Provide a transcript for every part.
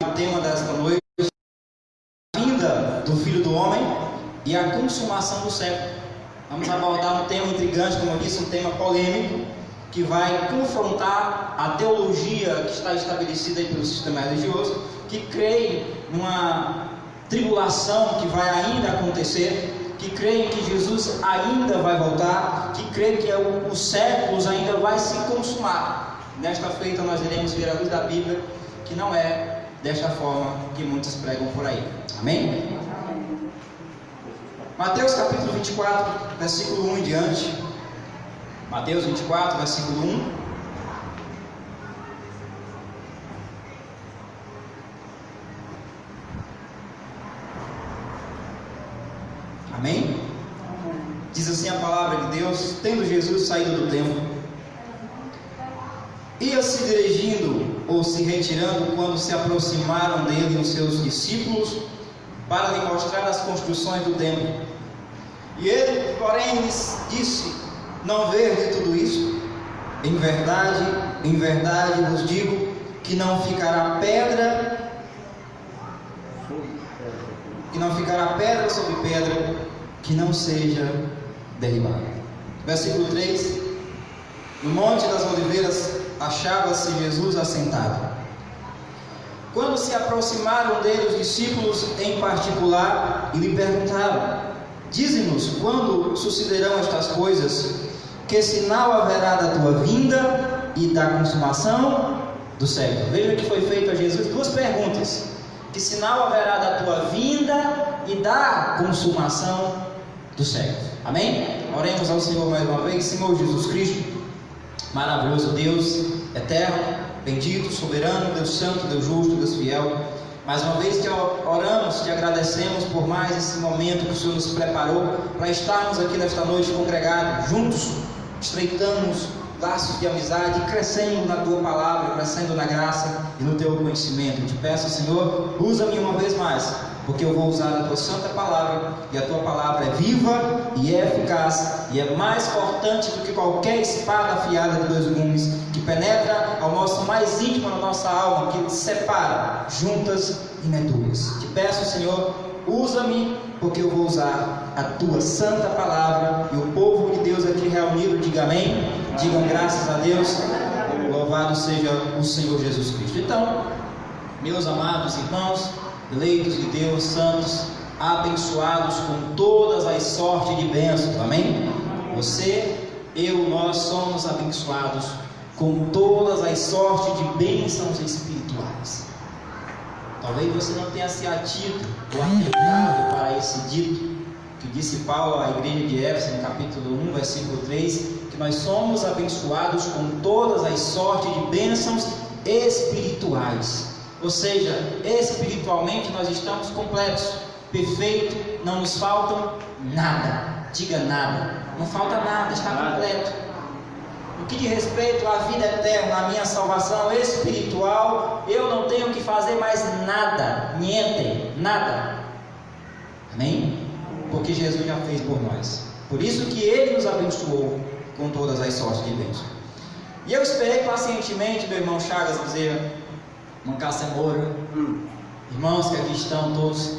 O tema desta noite é a vinda do Filho do Homem e a consumação do século. Vamos abordar um tema intrigante, como eu disse, um tema polêmico, que vai confrontar a teologia que está estabelecida aí pelo sistema religioso, que crê numa tribulação que vai ainda acontecer, que crê que Jesus ainda vai voltar, que crê que os séculos ainda vai se consumar. Nesta feita nós iremos ver à luz da Bíblia que não é desta forma que muitos pregam por aí. Amém? Mateus capítulo 24, versículo 1 em diante. Mateus 24, versículo 1. Amém? Diz assim a palavra de Deus: tendo Jesus saído do templo, ia se dirigindo ou se retirando quando se aproximaram dele os seus discípulos para lhe mostrar as construções do templo. E ele, porém, lhes disse: não vede tudo isso? Em verdade vos digo que não ficará pedra sobre pedra que não seja derribada. Versículo 3. No Monte das Oliveiras achava-se Jesus assentado. Quando se aproximaram dele os discípulos em particular e lhe perguntaram: dize-nos quando sucederão estas coisas, que sinal haverá da tua vinda e da consumação do século? Veja que foi feito a Jesus duas perguntas: que sinal haverá da tua vinda e da consumação do século? Amém? Oremos ao Senhor mais uma vez. Senhor Jesus Cristo, maravilhoso Deus, eterno, bendito, soberano, Deus santo, Deus justo, Deus fiel, mais uma vez te oramos, te agradecemos por mais esse momento que o Senhor nos preparou para estarmos aqui nesta noite congregados, juntos, estreitamos laços de amizade, crescendo na tua palavra, crescendo na graça e no teu conhecimento. Te peço, Senhor, usa-me uma vez mais, porque eu vou usar a tua santa palavra, e a tua palavra é viva e é eficaz, e é mais cortante do que qualquer espada afiada de dois gumes, que penetra ao nosso mais íntimo, na nossa alma, que separa juntas e medulas. Te peço, Senhor, usa-me, porque eu vou usar a tua santa palavra, e o povo de Deus aqui reunido, diga amém, digam graças a Deus, louvado seja o Senhor Jesus Cristo. Então, meus amados irmãos, eleitos de Deus, santos, abençoados com todas as sortes de bênçãos, amém? Você, eu, nós somos abençoados com todas as sortes de bênçãos espirituais. Talvez você não tenha se atido ou atentado para esse dito que disse Paulo à igreja de Éfeso, no capítulo 1, versículo 3, que nós somos abençoados com todas as sortes de bênçãos espirituais. Ou seja, espiritualmente nós estamos completos, perfeitos, não nos faltam nada. Diga nada, não falta nada, está completo. No que diz respeito à vida eterna, à minha salvação espiritual, eu não tenho que fazer mais nada, niente, nada. Amém? Porque Jesus já fez por nós. Por isso que Ele nos abençoou com todas as sortes de bênção. E eu esperei pacientemente, meu irmão Chagas Bezerra, irmão Cássio Moura, irmãos que aqui estão todos,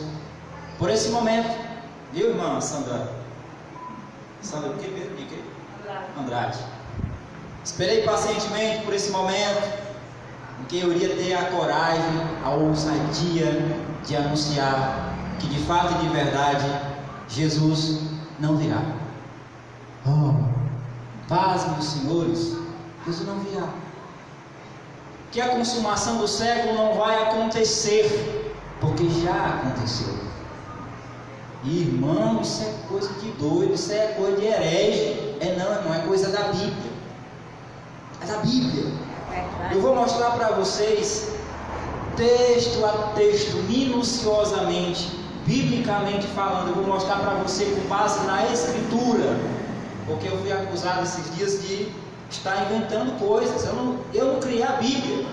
por esse momento, viu, irmã Sandra? Sandra, o que mesmo? Andrade. Esperei pacientemente por esse momento, em que eu iria ter a coragem, a ousadia de anunciar que de fato e de verdade, Jesus não virá. Oh, paz, meus senhores, Jesus não virá. Que a consumação do século não vai acontecer, porque já aconteceu. Irmão, isso é coisa de doido, isso é coisa de herege. Não, irmão, é coisa da Bíblia. É da Bíblia. Eu vou mostrar para vocês, texto a texto, minuciosamente, biblicamente falando. Eu vou mostrar para você com base na Escritura, porque eu fui acusado esses dias de estar inventando coisas. Eu não criei a Bíblia.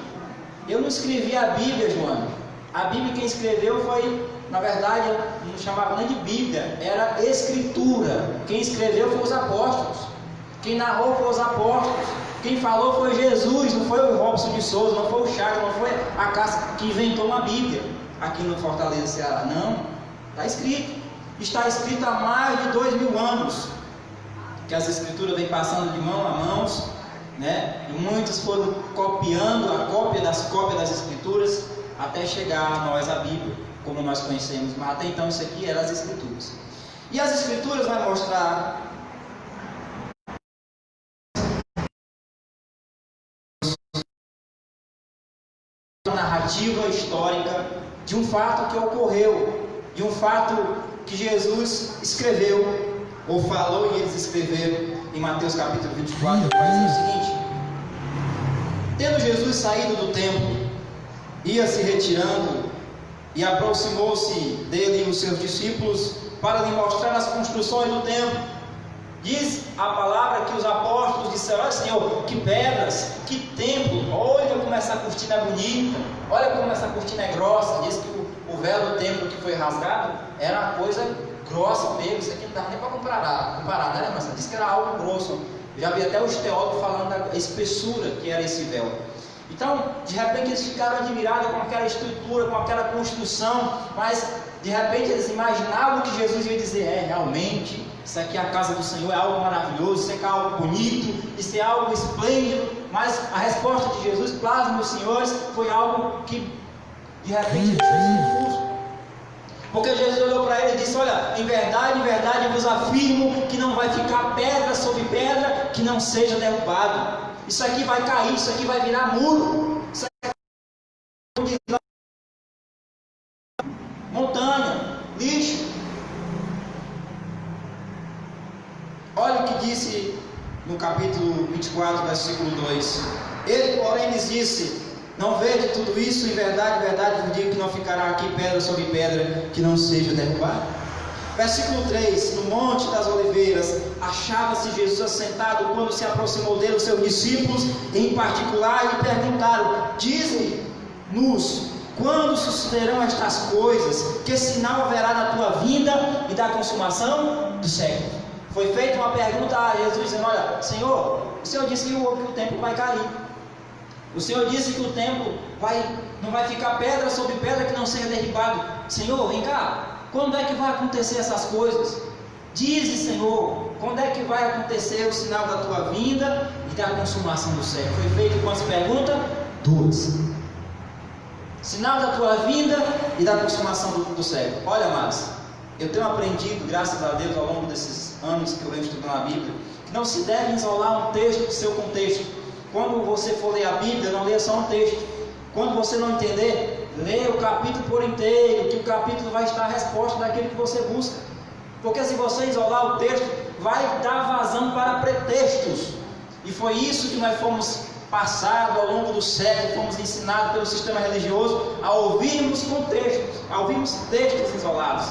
Eu não escrevi a Bíblia, Joana. A Bíblia quem escreveu foi, na verdade, não chamava nem de Bíblia, era Escritura. Quem escreveu foi os apóstolos. Quem narrou foi os apóstolos. Quem falou foi Jesus, não foi o Robson de Souza, não foi o Chagas, não foi a Cássia que inventou uma Bíblia aqui no Fortaleza, Ceará. Não, está escrito. Está escrito há mais de 2000 anos que as Escrituras vêm passando de mão a mãos, né? E muitos foram copiando a cópia das Escrituras até chegar a nós a Bíblia, como nós conhecemos. Mas até então isso aqui eram as Escrituras. E as Escrituras vai mostrar a narrativa histórica de um fato que ocorreu, de um fato que Jesus escreveu, ou falou e eles escreveram em Mateus capítulo 24, vai dizer o seguinte: tendo Jesus saído do templo, ia se retirando, e aproximou-se dele os seus discípulos para lhe mostrar as construções do templo. Diz a palavra que os apóstolos disseram: olha, Senhor, que pedras, que templo, olha como essa cortina é bonita, olha como essa cortina é grossa. Diz que o véu do templo que foi rasgado era uma coisa grossa mesmo, isso aqui não dá nem para comparar, né? Mas diz que era algo grosso. Eu já vi até os teólogos falando da espessura que era esse véu. Então, de repente eles ficaram admirados com aquela estrutura, com aquela construção, mas de repente eles imaginavam que Jesus ia dizer: realmente, isso aqui é a casa do Senhor, é algo maravilhoso, isso aqui é algo bonito, isso é algo esplêndido. Mas a resposta de Jesus, plasma os senhores, foi algo que de repente ele fez confuso. Porque Jesus olhou para ele e disse: olha, em verdade eu vos afirmo que não vai ficar pedra sobre pedra que não seja derrubado. Isso aqui vai cair, isso aqui vai virar muro, isso aqui vai montanha, lixo. Olha o que disse no capítulo 24, versículo 2. Ele, porém, lhes disse: não vede tudo isso? Em verdade vos digo que não ficará aqui pedra sobre pedra que não seja derrubada. Versículo 3: no Monte das Oliveiras achava-se Jesus assentado, quando se aproximou dele os seus discípulos, em particular, e lhe perguntaram: dize-nos, quando sucederão estas coisas? Que sinal haverá da tua vinda e da consumação do século? Foi feita uma pergunta a Jesus, dizendo: olha, Senhor, o Senhor disse que o templo vai cair. O Senhor disse que o templo não vai ficar pedra sobre pedra que não seja derribado. Senhor, vem cá. Quando é que vai acontecer essas coisas? Dize, Senhor, quando é que vai acontecer o sinal da tua vinda e da consumação do século? Foi feito quantas perguntas? 2. Sinal da tua vinda e da consumação do século. Olha, amados, eu tenho aprendido, graças a Deus, ao longo desses anos que eu venho estudando a Bíblia, que não se deve isolar um texto do seu contexto. Quando você for ler a Bíblia, não leia só um texto. Quando você não entender, leia o capítulo por inteiro, que o capítulo vai estar a resposta daquilo que você busca. Porque se você isolar o texto, vai dar vazão para pretextos. E foi isso que nós fomos passados ao longo do século, fomos ensinados pelo sistema religioso a ouvirmos contextos, a ouvirmos textos isolados.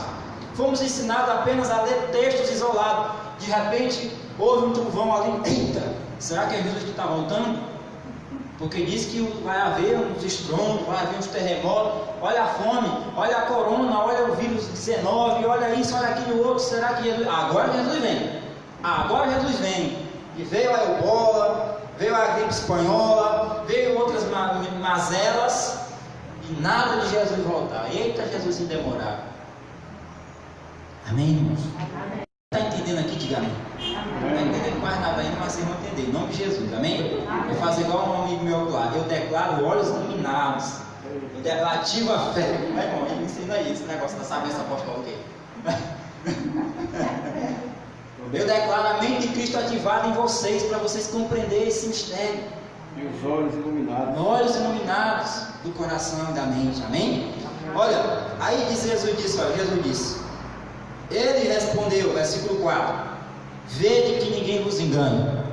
Fomos ensinados apenas a ler textos isolados. De repente, houve um trovão ali. Eita, será que é Jesus que está voltando? Porque diz que vai haver uns estrondos, vai haver uns terremotos. Olha a fome, olha a corona, olha o vírus 19, olha isso, olha aquilo outro. Será que Jesus... Agora Jesus vem. Agora Jesus vem. E veio a ebola, veio a gripe espanhola, veio outras mazelas, e nada de Jesus voltar. Eita, Jesus se demorar. Amém, irmãos? Está entendendo aqui? Diga amém. Não está entendendo quase nada ainda, mas vocês vão entender. Em nome de Jesus, amém? Vou fazer igual um amigo meu lá. Eu declaro olhos iluminados. Eu ativo a fé. Irmão, ele me ensina isso, esse negócio da sabeça apostólica aí. Eu declaro a mente de Cristo ativada em vocês, para vocês compreenderem esse mistério. E os olhos iluminados. Olhos iluminados do coração e da mente, amém? Olha, aí Jesus disse, ele respondeu, versículo 4: vede que ninguém vos engane.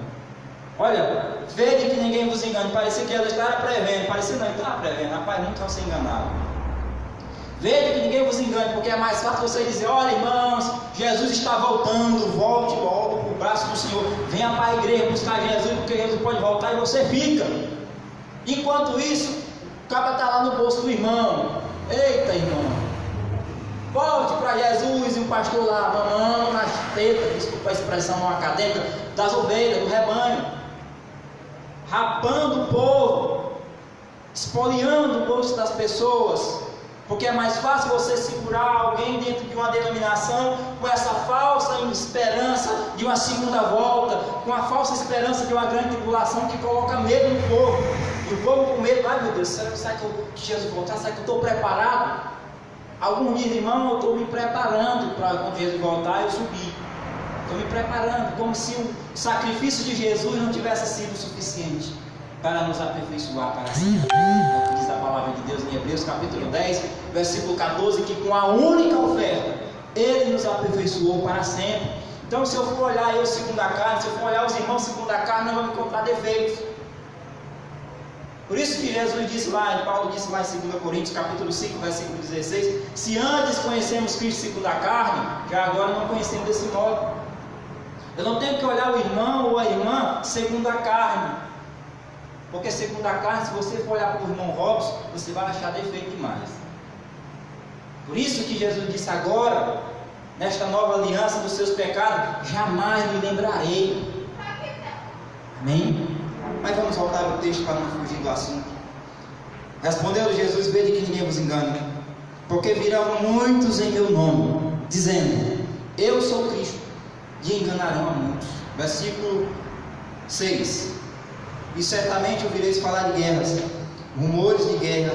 Olha, vede que ninguém vos engane. Parecia que Jesus estava prevendo, parecia não, ele estava prevendo, rapaz, nunca você enganado. Vede que ninguém vos engane, porque é mais fácil você dizer: olha, irmãos, Jesus está voltando, volte logo para o braço do Senhor, venha para a igreja buscar Jesus, porque Jesus pode voltar e você fica. Enquanto isso, o cara está lá no bolso do irmão. Eita, irmão, volte para Jesus, e o pastor lá mamando nas tetas, desculpa a expressão não acadêmica, das ovelhas, do rebanho. rapando o povo, espoliando o bolso das pessoas, porque é mais fácil você segurar alguém dentro de uma denominação com essa falsa esperança de uma segunda volta, com a falsa esperança de uma grande tribulação que coloca medo no povo. E o povo com medo, ai meu Deus, será que Jesus voltar? Será que eu estou preparado? Alguns dizem, irmão, eu estou me preparando para quando Jesus voltar eu subir. Estou me preparando, como se o sacrifício de Jesus não tivesse sido suficiente para nos aperfeiçoar para sempre. É o que diz a palavra de Deus em Hebreus capítulo 10, versículo 14, que com a única oferta, Ele nos aperfeiçoou para sempre. Então, se eu for olhar eu segundo a carne, se eu for olhar os irmãos segundo a carne, não vão encontrar defeitos. Por isso que Jesus disse lá, Paulo disse lá em 2 Coríntios capítulo 5, versículo 16, se antes conhecemos Cristo segundo a carne, já agora não conhecemos desse modo. Eu não tenho que olhar o irmão ou a irmã segundo a carne, porque segundo a carne, se você for olhar para o irmão Robson, você vai achar defeito demais. Por isso que Jesus disse agora, nesta nova aliança dos seus pecados, jamais me lembrarei. Amém? Mas vamos voltar ao texto para não fugir do assunto. Respondeu Jesus, vede que ninguém vos engane, porque virão muitos em meu nome, dizendo, eu sou Cristo, e enganarão a muitos. Versículo 6. E certamente ouvireis falar de guerras, rumores de guerra.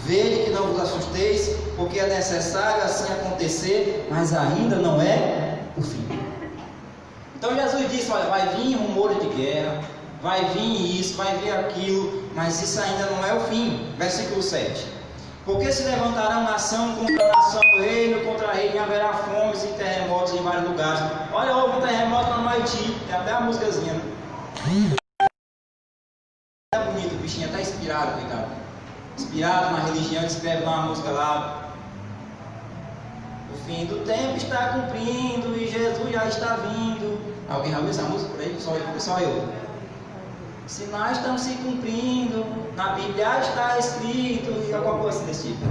Vede que não vos assusteis, porque é necessário assim acontecer, mas ainda não é o fim. Então Jesus disse, olha, vai vir rumores de guerra, vai vir isso, vai vir aquilo, mas isso ainda não é o fim. Versículo 7. Porque se levantarão nação contra nação, reino contra reino, e haverá fomes e terremotos em vários lugares. Olha, houve um terremoto lá no Haiti, tem até a músicazinha, né? É bonito, o bichinho até inspirado, Ricardo. Inspirado na religião, escreve uma música lá. O fim do tempo está cumprindo e Jesus já está vindo. Alguém já viu essa música por aí? Só eu. Sinais estão se cumprindo, na Bíblia está escrito, e alguma coisa desse tipo.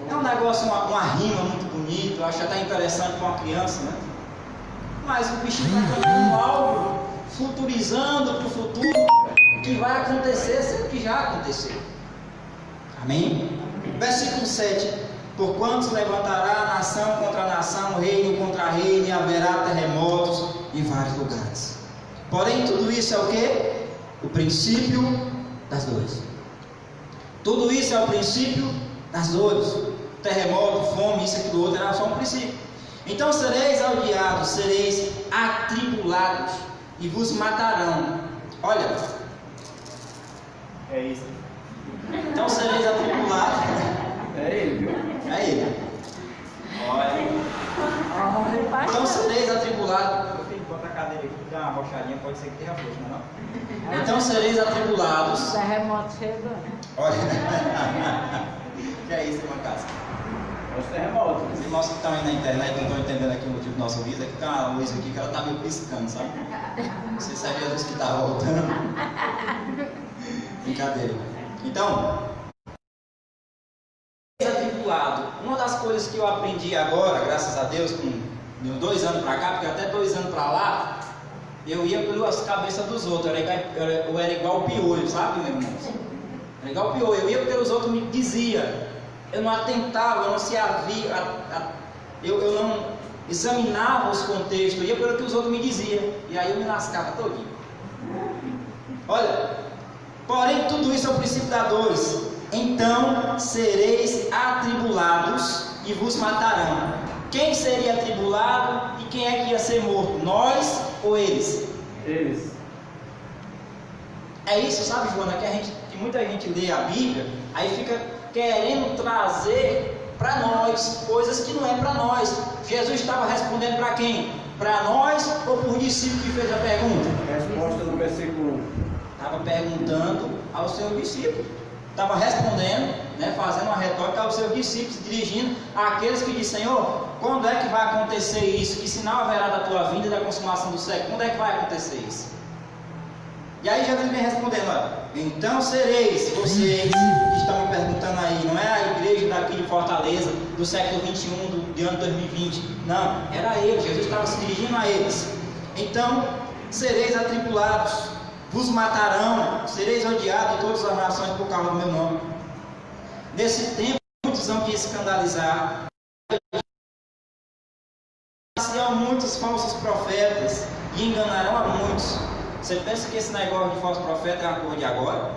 É um negócio, uma rima muito bonita, eu acho até interessante para uma criança, né? Mas o bichinho está cantando algo, futurizando para o futuro, que vai acontecer, sendo que já aconteceu. Amém? Versículo 7. Porquanto se levantará nação contra nação, reino contra reino, e haverá terremotos em vários lugares. Porém, tudo isso é o que? O princípio das dores. Tudo isso é o princípio das dores. Terremoto, fome, isso, aquilo, outro, era só um princípio. Então sereis odiados, sereis atribulados, e vos matarão. Olha. É isso. Então sereis atribulados. É ele, viu? É ele. Olha. Então sereis atribulados. Bota a cadeira aqui, dá uma rochadinha, pode ser que tenha força, não é? Então sereis atribulados. Terremoto chegando. Olha. Que é isso, irmã Cássia? É os terremotos. Os irmãos que estão aí na internet não estão entendendo aqui o motivo do nosso riso, é que tem uma luz aqui que ela está meio piscando, sabe? Não sei se é Jesus que está voltando. Brincadeira. Então, atribulado. Uma das coisas que eu aprendi agora, graças a Deus, com 2 anos para cá, porque até 2 anos para lá, eu ia pelas cabeças dos outros, eu era igual o piolho, sabe, meu irmão? Era igual o piolho, eu ia porque os outros me diziam, eu não atentava, eu não se havia, eu não examinava os contextos, eu ia pelo que os outros me diziam, e aí eu me lascava todinho. Olha, porém tudo isso é o princípio da dores, então sereis atribulados e vos matarão. Quem seria atribulado e quem é que ia ser morto? Nós ou eles? Eles. É isso, sabe, Joana, que muita gente lê a Bíblia, aí fica querendo trazer para nós coisas que não é para nós. Jesus estava respondendo para quem? Para nós ou para o discípulo que fez a pergunta? Resposta no versículo 1. Estava perguntando ao seu discípulo. Estava respondendo, né, fazendo uma retórica aos seus discípulos, dirigindo àqueles que dizem, Senhor, quando é que vai acontecer isso? Que sinal haverá da tua vinda e da consumação do século? Quando é que vai acontecer isso? E aí Jesus vem respondendo, olha, então sereis vocês que estão me perguntando aí, não é a igreja daqui de Fortaleza, do século 21, do ano 2020, não, era eles, Jesus estava se dirigindo a eles. Então sereis atribulados, vos matarão, sereis odiados de todas as nações por causa do meu nome. Nesse tempo, muitos vão te escandalizar. Nascerão muitos falsos profetas e enganarão a muitos. Você pensa que esse negócio de falso profeta é uma coisa de agora?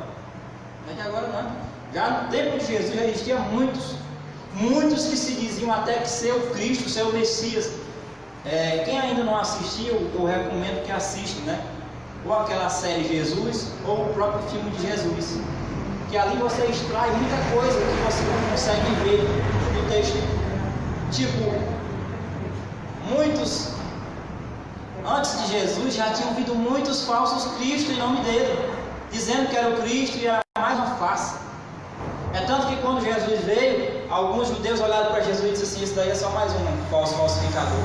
Não é de agora não. Já no tempo de Jesus já existia muitos que se diziam até que ser o Cristo, ser o Messias. Quem ainda não assistiu, eu recomendo que assista, né? Ou aquela série Jesus, ou o próprio filme de Jesus, que ali você extrai muita coisa que você não consegue ver no texto. Tipo, muitos antes de Jesus já tinham vindo muitos falsos cristos em nome dele, dizendo que era o Cristo e era mais uma farsa. É tanto que quando Jesus veio, alguns judeus olharam para Jesus e disseram assim: esse daí é só mais um falsificador.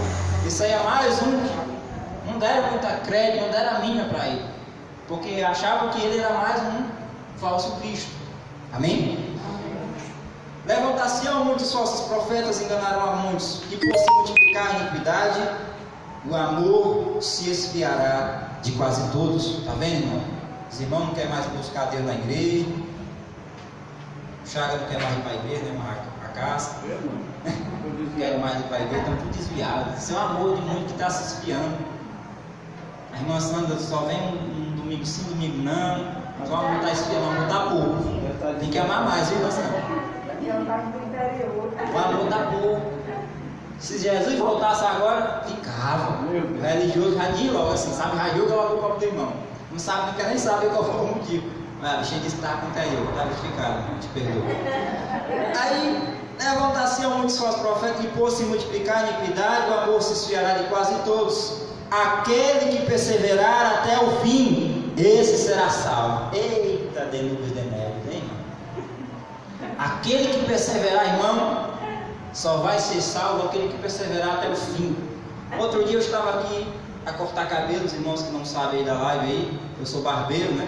Isso aí é mais um que não deram muita crédito, não deram a mínima para ele, porque achavam que ele era mais um falso Cristo. Amém? Levantar-se-ão muitos falsos profetas, enganarão a muitos, e por se multiplicar a iniquidade, o amor se esfriará de quase todos. Está vendo, irmão? Os irmãos não querem mais buscar Deus na igreja. O Chaga não quer mais ir para a igreja, né? A casa. Não quero mais ir para a igreja, estão tudo desviados. Isso é um amor de muito que está se esfriando. A irmã Sandra só vem um domingo sim, domingo não. Mas o amor está esfriando, o amor está pouco. Tem que amar mais, viu, irmã Sandra? O amor está pouco. Se Jesus voltasse agora, ficava. O religioso já diz logo assim, sabe? Já joga logo o copo do irmão. Não sabe, não quer nem saber qual foi o motivo. Mas a bichinha disse que estava com interior, está justificado, te perdoa. Aí, levantar-se-ão muitos falsos profetas, e por se multiplicar a iniquidade, o amor se esfriará de quase todos. Aquele que perseverar até o fim, esse será salvo. Eita, delúbios de neve, hein? Aquele que perseverar, irmão, só vai ser salvo aquele que perseverar até o fim. Outro dia eu estava aqui a cortar cabelo, os irmãos que não sabem aí da live aí, eu sou barbeiro, né?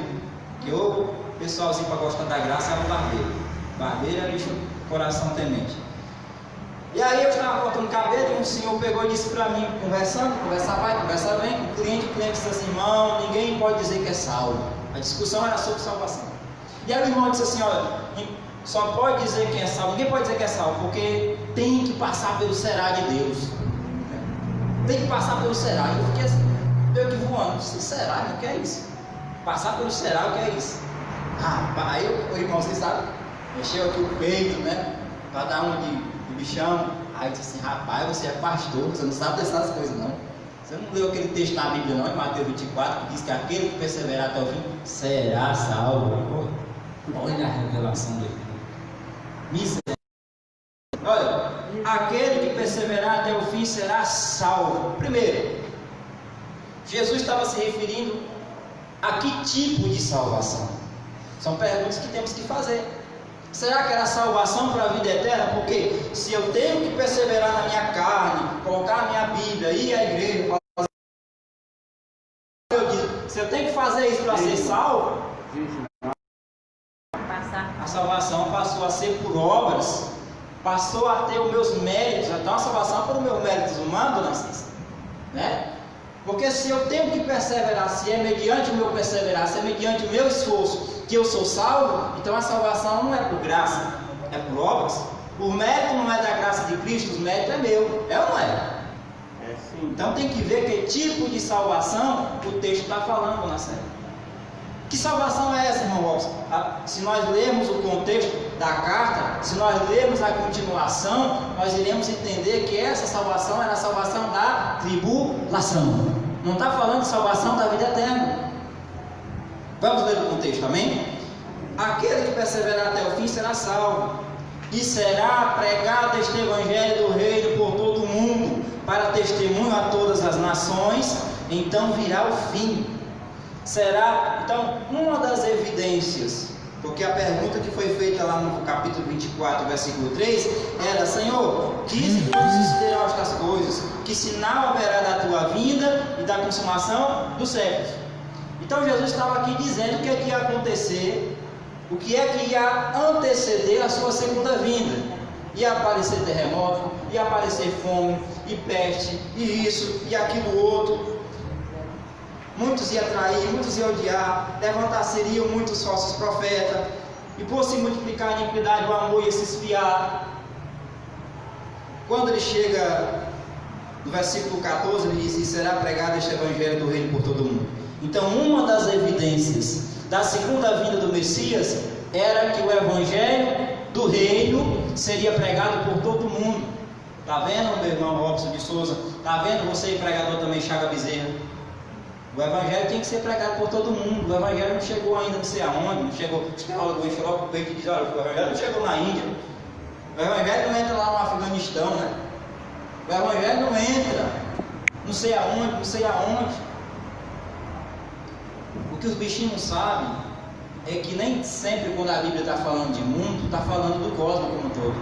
Que o pessoalzinho para gostar da graça é um barbeiro. Barbeiro é bicho coração temente. E aí eu estava cortando cabelo e um senhor pegou e disse para mim, conversando, conversa vai, conversa vem, com o cliente disse assim: irmão, ninguém pode dizer que é salvo. A discussão era sobre salvação. E aí o irmão disse assim: olha, só pode dizer que é salvo, ninguém pode dizer que é salvo, porque tem que passar pelo será de Deus. Tem que passar pelo será. E eu fiquei assim, meio que voando. Será? O que é isso? Passar pelo será, o que é isso? Aí o irmão, vocês sabem, mexeu aqui o peito, né? Para dar um de bichão. Aí eu disse assim: rapaz, você é pastor, você não sabe dessas coisas não. Você não leu aquele texto na Bíblia não, em Mateus 24, que diz que aquele que perseverar até o fim será salvo. Olha a revelação dele. Misericórdia. Olha, aquele que perseverar até o fim será salvo. Primeiro, Jesus estava se referindo a que tipo de salvação? São perguntas que temos que fazer. Será que era salvação para a vida eterna? Porque se eu tenho que perseverar na minha carne, colocar a minha Bíblia, ir à igreja, se eu tenho que fazer isso para ser salvo, a salvação passou a ser por obras, passou a ter os meus méritos. Então a salvação por meus méritos humanos, dona Cícera, né? Porque se eu tenho que perseverar, se é mediante o meu perseverar, se é mediante o meu esforço que eu sou salvo, então a salvação não é por graça, é por obras. O mérito não é da graça de Cristo, o mérito é meu, é ou não é? É sim. Então tem que ver que tipo de salvação o texto está falando na série. Que salvação é essa, irmão Robson? Se nós lermos o contexto da carta, se nós lermos a continuação, nós iremos entender que essa salvação era a salvação da tribulação. Não está falando de salvação da vida eterna. Vamos ler o contexto, amém? Aquele que perseverar até o fim será salvo, e será pregado este evangelho do reino por todo o mundo, para testemunho a todas as nações, então virá o fim. Será, então, uma das evidências, porque a pergunta que foi feita lá no capítulo 24, versículo 3, era: Senhor, que sucederão estas coisas? Que sinal haverá da tua vinda e da consumação dos séculos? Então Jesus estava aqui dizendo o que é que ia acontecer, o que é que ia anteceder a sua segunda vinda. Ia aparecer terremoto, ia aparecer fome, e peste, e isso, e aquilo outro. muitos iam trair, muitos iam odiar, levantar-se-iriam muitos falsos profetas, e por se multiplicar a iniquidade, o amor ia se esfriar. Quando ele chega no versículo 14, ele diz: e será pregado este evangelho do reino por todo o mundo. Então, uma das evidências da segunda vinda do Messias era que o evangelho do reino seria pregado por todo mundo. Está vendo, meu irmão Robson de Souza? Está vendo você, pregador também, Chaga Bezerra? O evangelho tem que ser pregado por todo mundo. O evangelho não chegou ainda não sei aonde, não chegou. Os teólogos enchem logo o peito e dizem: olha, o evangelho não chegou na Índia. O evangelho não entra lá no Afeganistão, né? O evangelho não entra não sei aonde, não sei aonde. O que os bichinhos não sabem é que nem sempre quando a Bíblia está falando de mundo, está falando do cosmos como um todo.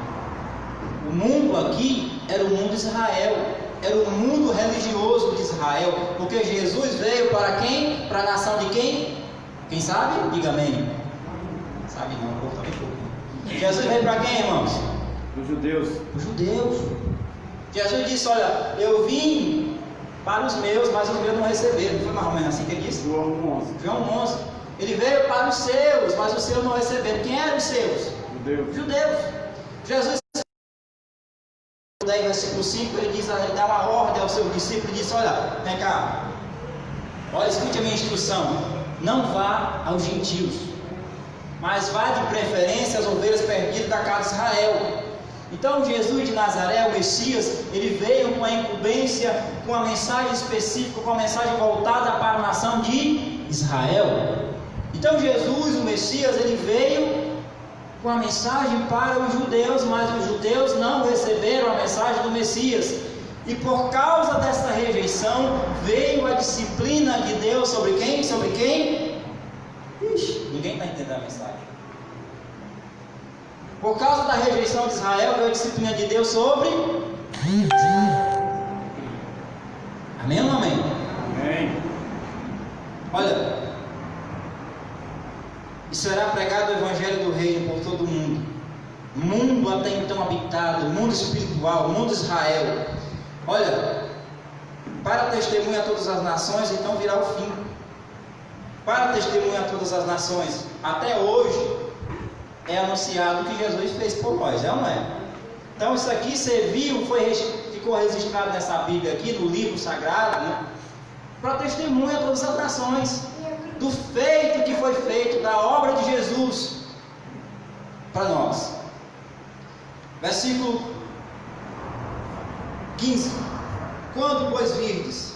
O mundo aqui era o mundo de Israel, era o mundo religioso de Israel, porque Jesus veio para quem? Para a nação de quem? Quem sabe? Diga amém. Sabe não, o povo também pouco. Jesus veio para quem, irmãos? Os judeus. Os judeus. Jesus disse: olha, eu vim para os meus, mas os meus não receberam. Não foi mais ou menos assim que ele disse? João 11. João 11. Ele veio para os seus, mas os seus não receberam. Quem eram os seus? Judeus. Judeus. Jesus, 10, versículo 5, ele diz, ele dá uma ordem ao seu discípulo e diz: olha, vem cá, olha, escute a minha instrução, não vá aos gentios, mas vá de preferência às ovelhas perdidas da casa de Israel. Então Jesus de Nazaré, o Messias, ele veio com a incumbência, com a mensagem específica, com a mensagem voltada para a nação de Israel. Então Jesus, o Messias, ele veio com a mensagem para os judeus, mas os judeus não receberam a mensagem do Messias. E por causa dessa rejeição, veio a disciplina de Deus sobre quem? Sobre quem? Ixi, ninguém está entendendo a mensagem. Por causa da rejeição de Israel, veio a disciplina de Deus sobre Israel. Amém ou não amém? Amém. Olha, e será pregado o evangelho do reino por todo o mundo. Mundo até então habitado, mundo espiritual, mundo Israel. Olha, para testemunha a todas as nações, então virá o fim. Para testemunha a todas as nações, até hoje é anunciado o que Jesus fez por nós, é ou não é? Então isso aqui serviu, ficou registrado nessa Bíblia aqui, no livro sagrado, né? Para testemunha a todas as nações do feito que foi feito, da obra de Jesus para nós. Versículo 15: quando, pois, virdes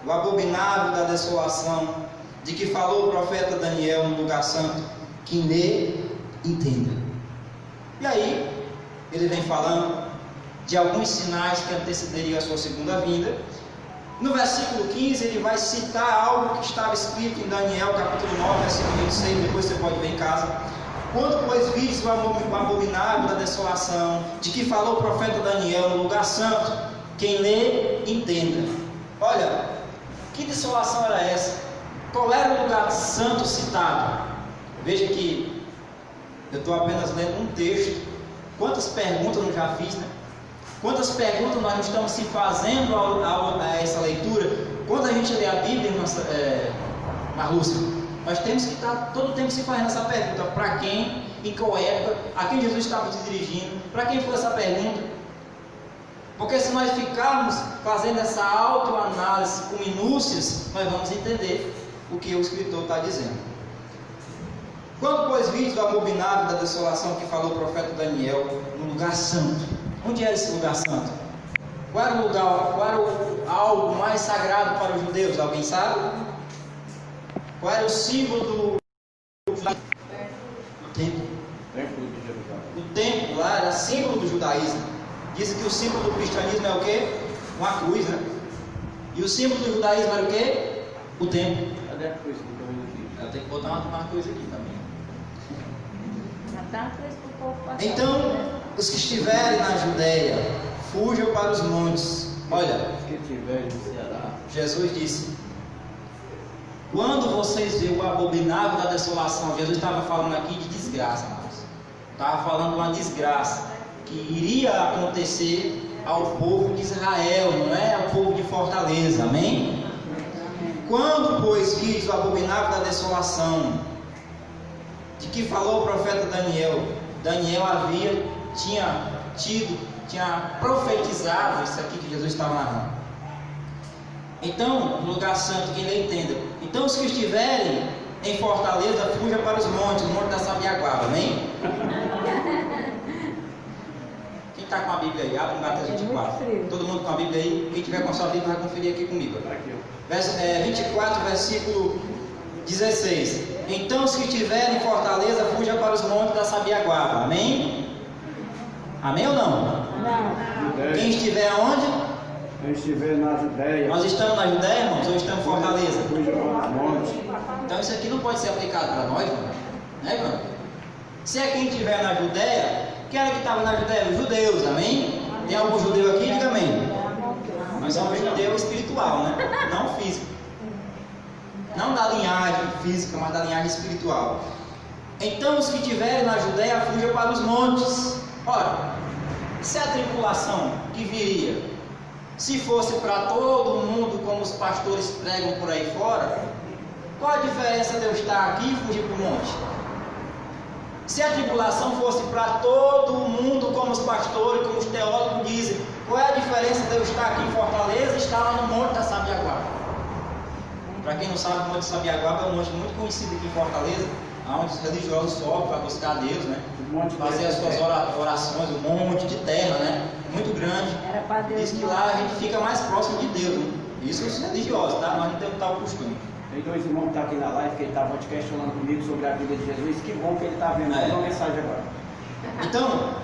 o abominável da desolação, de que falou o profeta Daniel no lugar santo, quem lê, entenda. E aí, ele vem falando de alguns sinais que antecederiam a sua segunda vinda. No versículo 15, ele vai citar algo que estava escrito em Daniel, capítulo 9, versículo 26, depois você pode ver em casa. Quando, pois, vistes o abominável da desolação, de que falou o profeta Daniel no lugar santo, quem lê, entenda. Olha, que desolação era essa? Qual era o lugar santo citado? Veja que eu estou apenas lendo um texto. Quantas perguntas eu já fiz, né? Quantas perguntas nós estamos se fazendo a essa leitura? Quando a gente lê a Bíblia, Marlúcia, nós temos que estar todo o tempo se fazendo essa pergunta: para quem, em qual época, a quem Jesus estava se dirigindo, para quem foi essa pergunta? Porque se nós ficarmos fazendo essa autoanálise com minúcias, nós vamos entender o que o escritor está dizendo. Quando, pois, vistes o abominável da desolação que falou o profeta Daniel no lugar santo. Onde era esse lugar santo? Qual era o lugar, qual era algo mais sagrado para os judeus? Alguém sabe? Qual era o símbolo do templo? O templo lá era símbolo do judaísmo. Dizem que o símbolo do cristianismo é o quê? Uma cruz, né? E o símbolo do judaísmo era o quê? O templo. Cadê a cruz? Eu tenho que botar uma coisa aqui também. Então, os que estiverem na Judéia, fujam para os montes. Olha, Os que estiverem no Ceará. Jesus disse: quando vocês verem o abominável da desolação, Jesus estava falando aqui de desgraça, mas estava falando de uma desgraça que iria acontecer ao povo de Israel, não é ao povo de Fortaleza, amém? Quando, pois, vides o abominável da desolação, de que falou o profeta Daniel, Daniel tinha profetizado isso aqui que Jesus estava narrando. Então, no lugar santo, quem lhe entenda. Então, os que estiverem em Fortaleza, fuja para os montes, o monte da Sabiaguaba, amém? Quem está com a Bíblia aí? Abre em Mateus 24. Todo mundo com a Bíblia aí? Quem tiver com a sua Bíblia vai conferir aqui comigo. 24, versículo 16. Então, os que estiverem em Fortaleza, fuja para os montes da Sabiaguaba, amém? Amém ou não? Não. Quem estiver aonde? Quem estiver na Judéia. Nós estamos na Judéia, irmãos, ou estamos em Fortaleza? Fuja para os montes. Então isso aqui não pode ser aplicado para nós, irmão. Né, irmão? Se é quem estiver na Judéia, quem era que estava na Judéia? Os judeus, amém? Tem algum judeu aqui? Diga amém. Nós somos judeu espiritual, né? Não físico. Não da linhagem física, mas da linhagem espiritual. Então os que estiverem na Judéia, fujam para os montes. Ora, se a tribulação que viria, se fosse para todo mundo, como os pastores pregam por aí fora, qual a diferença de eu estar aqui e fugir para o monte? Se a tribulação fosse para todo mundo, como os pastores, como os teólogos dizem, qual é a diferença de eu estar aqui em Fortaleza e estar lá no Monte da Sabiaguaba? Para quem não sabe, o Monte da Sabiaguaba é um monte muito conhecido aqui em Fortaleza, onde os religiosos sobem para buscar a Deus, né? Fazer as suas orações, um monte de terra, né? Muito grande. Diz que lá a gente fica mais próximo de Deus, né? Isso os religiosos, tá? Nós não temos tal costume. Tem dois irmãos que estão aqui na live que estavam te questionando comigo sobre a vida de Jesus. Que bom que ele está vendo. Vou dar uma mensagem agora. Então,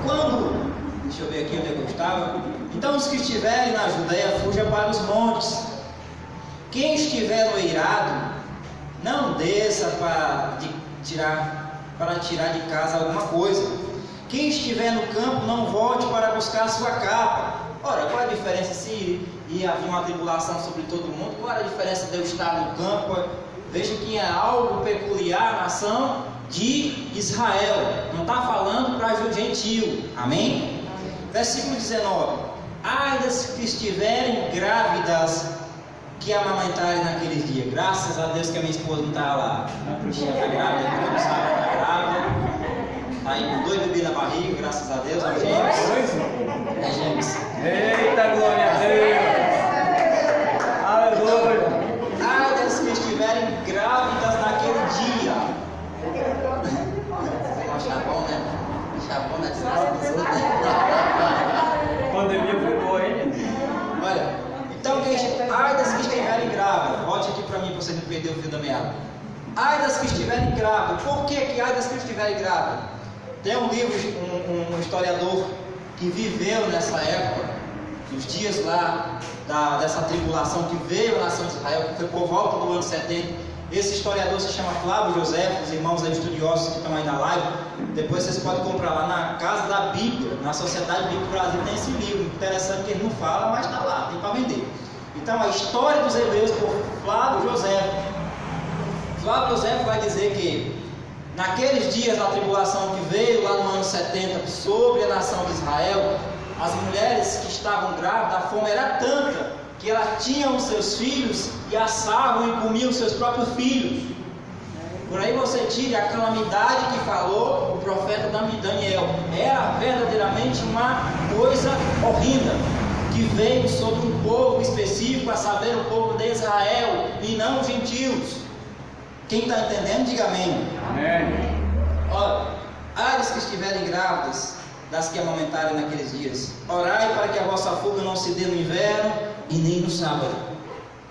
quando... Deixa eu ver aqui onde eu estava. Então, os que estiverem na Judéia, fuja para os montes. Quem estiver no eirado, não desça para tirar de casa alguma coisa. Quem estiver no campo, não volte para buscar a sua capa. Ora, qual é a diferença se ia haver uma tribulação sobre todo mundo? Qual é a diferença de eu estar no campo? Veja que é algo peculiar à nação de Israel. Não está falando para o gentio. Amém? Versículo 19. Ai das que estiverem grávidas, que amamentarem naqueles dias. Graças a Deus que a minha esposa não estava lá. A bichinha está grávida, todo mundo sabe que está grávida. Está aí com 2 bebês na barriga, graças a Deus, é gêmeos. É gêmeos. Eita, glória a Deus! Aleluia! Ai das que estiverem grávidas naquele dia. Ó, chabão, né? Chabão na desgraça dos outros. A pandemia foi boa, hein? Olha, então, ai das que estiverem grávidas. Volte aqui para mim para você não perder o fio da meada. Ai das que estiverem grávidas. Por que ai das que estiverem grávidas? Tem um livro, um historiador que viveu nessa época, nos dias lá dessa tribulação que veio à nação de Israel, que foi por volta do ano 70. Esse historiador se chama Flávio José, os irmãos aí estudiosos que estão aí na live. Depois vocês podem comprar lá na Casa da Bíblia, na Sociedade Bíblica Brasil, tem esse livro. Interessante que ele não fala, mas está lá, tem para vender. Então, a história dos hebreus por Flávio José. Flávio José vai dizer que naqueles dias da tribulação que veio lá no ano 70 sobre a nação de Israel, as mulheres que estavam grávidas, a fome era tanta que elas tinham os seus filhos e assavam e comiam os seus próprios filhos. Por aí você tira a calamidade que falou o profeta Daniel. Era verdadeiramente uma coisa horrenda que veio sobre um povo específico, a saber, o povo de Israel e não os gentios. Quem está entendendo, diga amém. Amém. Ora, as que estiverem grávidas, das que amamentarem naqueles dias, orai para que a vossa fuga não se dê no inverno e nem no sábado.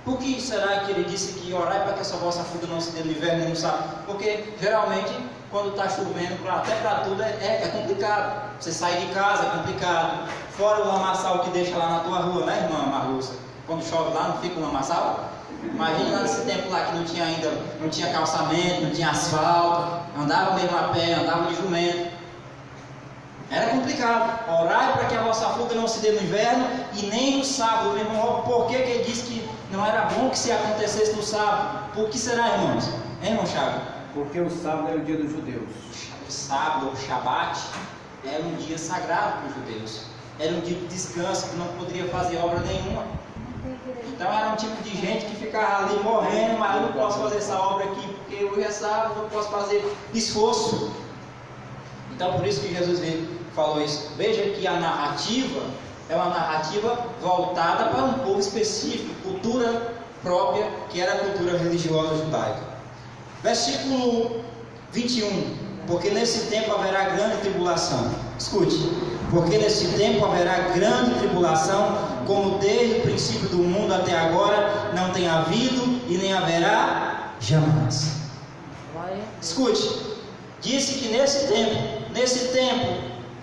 Por que será que ele disse que orai para que essa vossa fuga não se dê no inverno e nem no sábado? Porque geralmente quando está chovendo, até para tudo é complicado. Você sair de casa é complicado. Fora o lamaçal que deixa lá na tua rua, né, irmã Marluça? Quando chove lá, não fica o lamaçal? Imagina lá nesse tempo lá que não tinha calçamento, não tinha asfalto, andava mesmo a pé, andava de jumento. Era complicado. Orai para que a vossa fuga não se dê no inverno e nem no sábado. Meu irmão, por que ele disse que não era bom que se acontecesse no sábado? Por que será, irmãos? Hein, irmão Chagas? Porque o sábado era o dia dos judeus. O sábado, o Shabat, era um dia sagrado para os judeus. Era um dia de descanso, que não poderia fazer obra nenhuma. Então era um tipo de gente que ficava ali morrendo, mas eu não posso fazer essa obra aqui porque hoje é sábado, não posso fazer esforço. Então por isso que Jesus falou isso. Veja que a narrativa é uma narrativa voltada para um povo específico, cultura própria, que era a cultura religiosa judaica. Versículo 21. Porque nesse tempo haverá grande tribulação. Escute. Porque nesse tempo haverá grande tribulação, como desde o princípio do mundo até agora não tem havido e nem haverá jamais. Escute. Disse que nesse tempo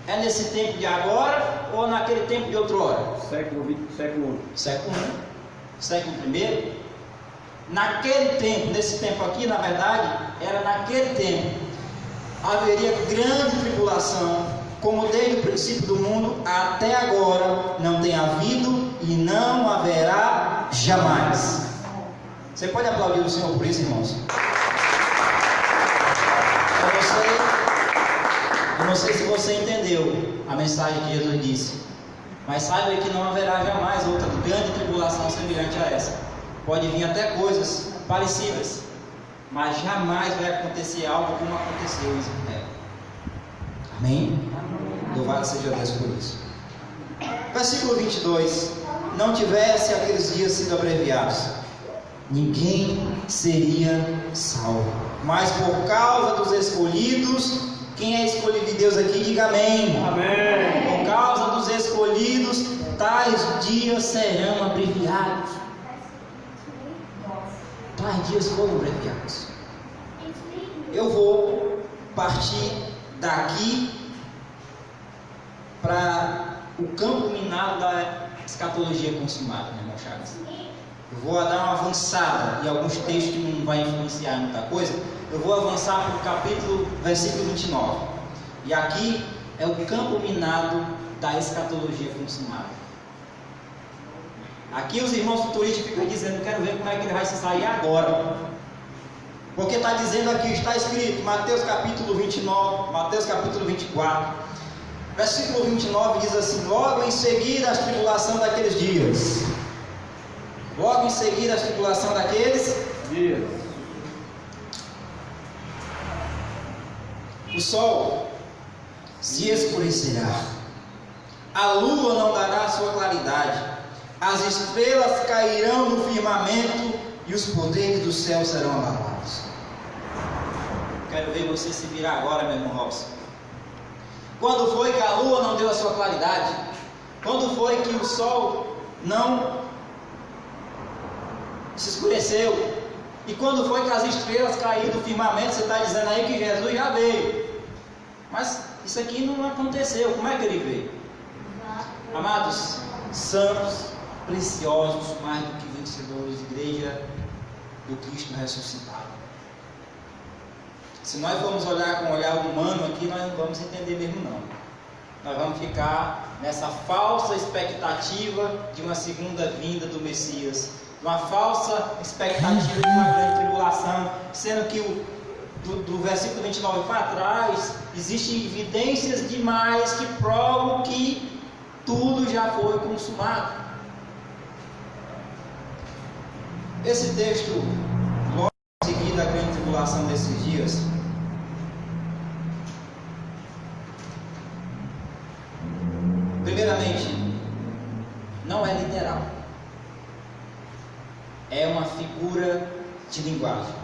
é nesse tempo de agora ou naquele tempo de outrora? Século I. Século I. Naquele tempo, nesse tempo aqui, na verdade, era naquele tempo, haveria grande tribulação, como desde o princípio do mundo até agora não tem havido e não haverá jamais. Você pode aplaudir o Senhor por isso, irmãos? Eu não sei se você entendeu a mensagem que Jesus disse, mas saiba que não haverá jamais outra grande tribulação semelhante a essa. Pode vir até coisas parecidas, mas jamais vai acontecer algo como aconteceu em Israel. Amém? Louvado seja Deus por isso. Versículo 22. Não tivesse aqueles dias sido abreviados, ninguém seria salvo. Mas por causa dos escolhidos, quem é escolhido de Deus aqui, diga amém. Amém. Por causa dos escolhidos, tais dias serão abreviados. Tais dias foram abreviados. Eu vou partir daqui para o campo minado da escatologia consumada, meu irmão Chagas. Eu vou dar uma avançada em alguns textos que não vai influenciar muita coisa. Eu vou avançar para o capítulo, versículo 29. E aqui é o campo minado da escatologia consumada. Aqui os irmãos futuristas ficam dizendo, quero ver como é que ele vai se sair agora. Porque está dizendo aqui, está escrito, Mateus capítulo 29, Mateus capítulo 24. Versículo 29 diz assim, logo em seguida a tribulação daqueles dias. Logo em seguida a tribulação daqueles dias. O sol se escurecerá, a lua não dará sua claridade, as estrelas cairão no firmamento e os poderes do céu serão abalados. Quero ver você se virar agora, meu irmão Robson. Quando foi que a lua não deu a sua claridade? Quando foi que o sol não se escureceu? E quando foi que as estrelas caíram do firmamento? Você está dizendo aí que Jesus já veio. Mas isso aqui não aconteceu. Como é que ele veio? Amados, santos, preciosos, mais do que vencedores, igreja do Cristo ressuscitado. Se nós formos olhar com um olhar humano aqui, nós não vamos entender mesmo não. Nós vamos ficar nessa falsa expectativa de uma segunda vinda do Messias, uma falsa expectativa de uma grande tribulação, sendo que do versículo 29 para trás, existem evidências demais que provam que tudo já foi consumado. Esse texto, logo em seguida a grande tribulação desses dias, primeiramente, não é literal. É uma figura de linguagem.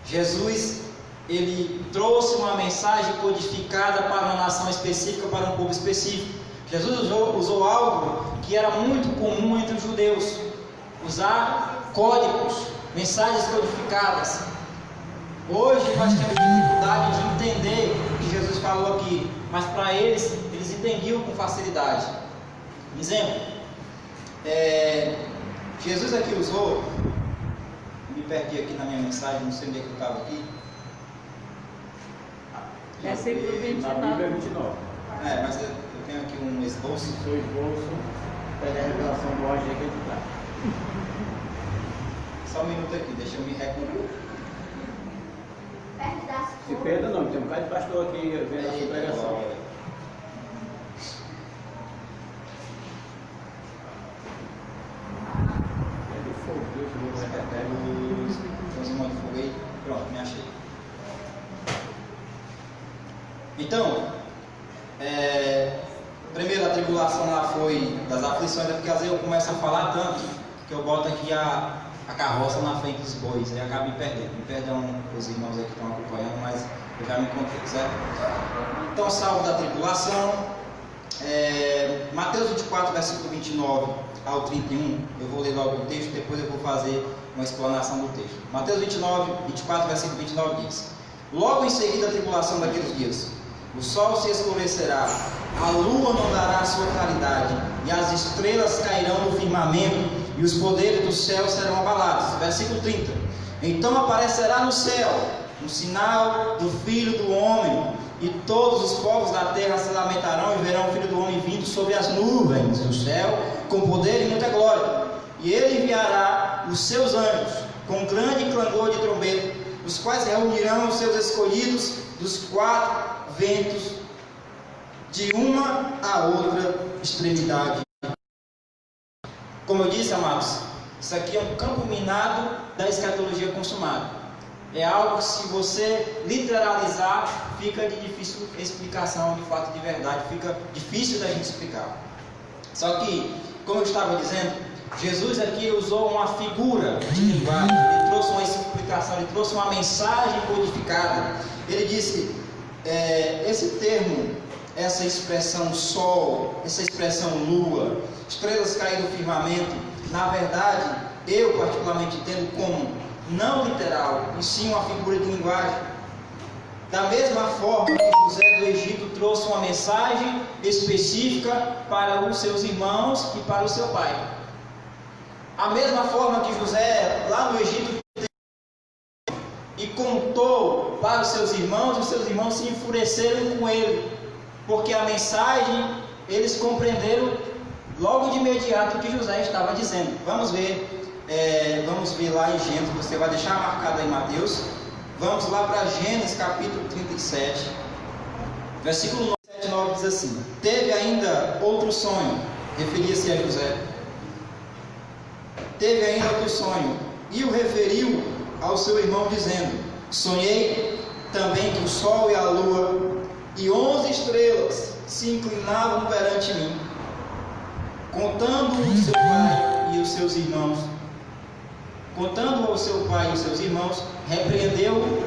Jesus, ele trouxe uma mensagem codificada para uma nação específica, para um povo específico. Jesus usou algo que era muito comum entre os judeus, usar códigos, mensagens codificadas. Hoje nós temos dificuldade de entender o que Jesus falou aqui, mas para eles entendiam com facilidade. Exemplo, Jesus aqui usou, me perdi aqui na minha mensagem, não sei onde é que eu estava aqui. Versículo 29. Na Bíblia é 29. Mas eu tenho aqui um esboço. Seu esboço, pega a revelação do hoje aqui de trás. Só um minuto aqui, deixa eu me recompor. Se perda não, tem um bocado de pastor aqui vendo a sua pregação. Primeiro, a tribulação lá foi das aflições, porque às vezes eu começo a falar tanto que eu boto aqui a carroça na frente dos bois e acabo me perdendo. Me perdão os irmãos aí que estão acompanhando, mas eu já me encontrei, certo? Então, salvo da tribulação, Mateus 24, versículo 29 ao 31, eu vou ler logo o texto, depois eu vou fazer uma explanação do texto. Mateus 24, versículo 29 diz: Logo em seguida a tribulação daqueles dias, o sol se escurecerá, a lua não dará a sua claridade, e as estrelas cairão no firmamento, e os poderes do céu serão abalados. Versículo 30. Então aparecerá no céu um sinal do Filho do Homem, e todos os povos da terra se lamentarão e verão o Filho do Homem vindo sobre as nuvens do céu, com poder e muita glória. E ele enviará os seus anjos, com grande clangor de trombeta, os quais reunirão os seus escolhidos dos quatro ventos, de uma a outra extremidade. Como eu disse, amados, isso aqui é um campo minado da escatologia consumada. É algo que, se você literalizar, fica de difícil explicação, de fato, de verdade, fica difícil da gente explicar. Só que, como eu estava dizendo, Jesus aqui usou uma figura de linguagem, ele trouxe uma explicação, ele trouxe uma mensagem codificada. Ele disse, esse termo, essa expressão sol, essa expressão lua, estrelas caem do firmamento, na verdade, eu particularmente entendo como não literal, e sim uma figura de linguagem. Da mesma forma que José do Egito trouxe uma mensagem específica para os seus irmãos e para o seu pai. A mesma forma que José, lá no Egito, e contou para os seus irmãos se enfureceram com ele, porque a mensagem eles compreenderam logo de imediato o que José estava dizendo. Vamos ver lá em Gênesis, você vai deixar marcado aí Mateus. Vamos lá para Gênesis capítulo 37, versículo 7 e 9 diz assim: Teve ainda outro sonho, referia-se a José. Teve ainda outro sonho, e o referiu ao seu irmão, dizendo: Sonhei também que o sol e a lua e 11 estrelas se inclinavam perante mim. Contando ao seu pai e os seus irmãos, repreendeu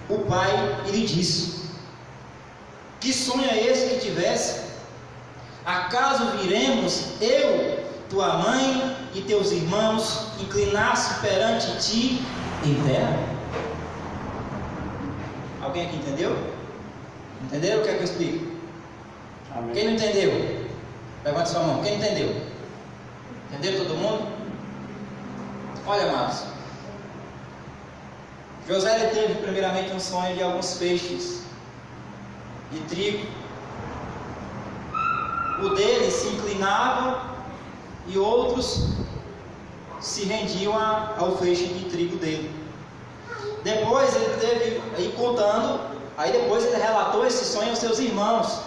o pai e lhe disse: Que sonho é esse que tivesse? Acaso viremos eu, tua mãe e teus irmãos inclinar-se perante ti em terra? Alguém aqui entendeu? Entenderam o que é que eu explico? Amém. Quem não entendeu? Levante sua mão. Quem entendeu? Entenderam todo mundo? Olha, amados, José ele teve primeiramente um sonho de alguns feixes de trigo. O dele se inclinava e outros se rendiam ao feixe de trigo dele. Depois ele teve aí contando, aí depois ele relatou esse sonho aos seus irmãos,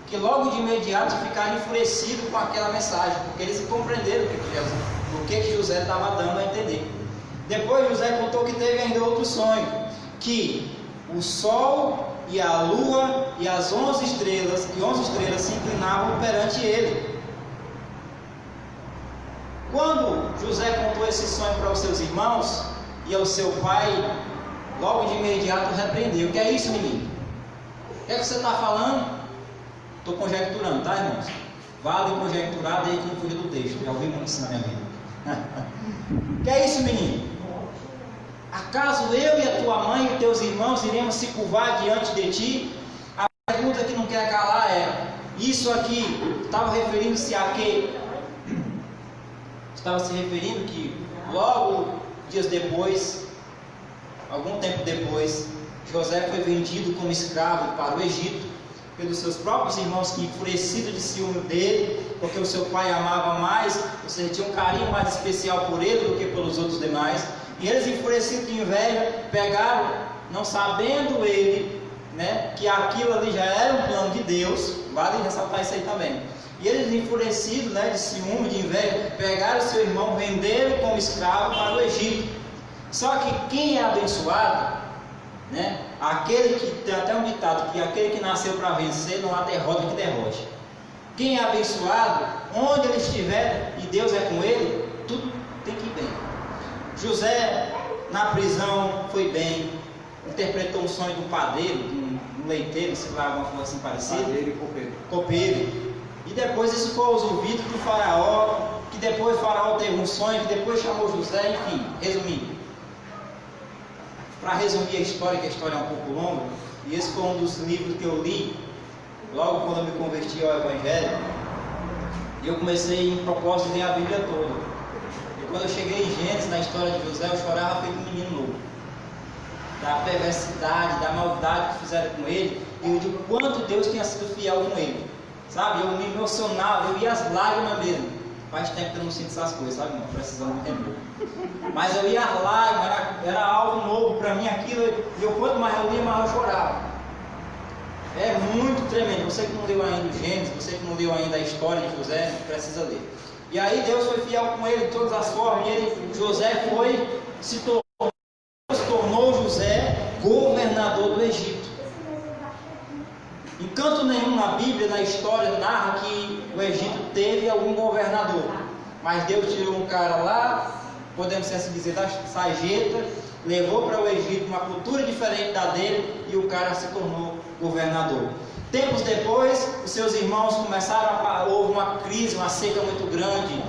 que logo de imediato ficaram enfurecidos com aquela mensagem, porque eles compreenderam o que José estava dando a entender. Depois José contou que teve ainda outro sonho, que o sol e a lua e as 11 estrelas se inclinavam perante ele. Quando José contou esse sonho para os seus irmãos e ao seu pai, logo de imediato repreendeu: O que é isso, menino? O que é que você está falando? Estou conjecturando, tá, irmãos? Vale conjecturar desde que não fuja do texto. Já ouvi muito isso na minha vida. O que é isso, menino? Acaso eu e a tua mãe e teus irmãos iremos se curvar diante de ti? A pergunta que não quer calar é: isso aqui estava referindo-se a quê? Estava se referindo que logo dias depois, algum tempo depois, José foi vendido como escravo para o Egito pelos seus próprios irmãos, que, enfurecidos de ciúme dele, porque o seu pai amava mais, ou seja, tinha um carinho mais especial por ele do que pelos outros demais, e eles, enfurecidos de inveja, pegaram, não sabendo ele, né, que aquilo ali já era um plano de Deus, vale ressaltar isso aí também, e eles, enfurecidos, né, de ciúme, de inveja, pegaram seu irmão, venderam como escravo para o Egito. Só que quem é abençoado né? Aquele que tem até um ditado que aquele que nasceu para vencer não há derrota que derrote. Quem é abençoado, onde ele estiver e Deus é com ele, tudo tem que ir bem. José na prisão foi bem, interpretou um sonho do padeiro, de um leiteiro, sei lá, alguma coisa assim parecida. Padeiro e Copeiro. E depois isso foi aos ouvidos do faraó, que depois o faraó teve um sonho, que depois chamou José, enfim, resumindo. Para resumir a história, que a história é um pouco longa, e esse foi um dos livros que eu li logo quando eu me converti ao Evangelho, e eu comecei em propósito de ler a Bíblia toda. E quando eu cheguei em Gênesis, na história de José, eu chorava feito um menino novo. Da perversidade, da maldade que fizeram com ele, e de quanto Deus tinha sido fiel com ele. Sabe, eu me emocionava, eu ia às lágrimas mesmo. Faz tempo que eu não sinto essas coisas, sabe, irmão? Precisando de remor. Mas eu ia às lágrimas, era algo novo para mim aquilo, e eu quanto mais eu lia, mais eu chorava. É muito tremendo. Você que não leu ainda o Gênesis, você que não leu ainda a história de José, precisa ler. E aí Deus foi fiel com ele de todas as formas, e José se tornou José governador do Egito. Em canto nenhum na Bíblia, na história, narra que o Egito teve algum governador. Mas Deus tirou um cara lá, podemos assim dizer, da sarjeta, levou para o Egito uma cultura diferente da dele e o cara se tornou governador. Tempos depois, os seus irmãos houve uma crise, uma seca muito grande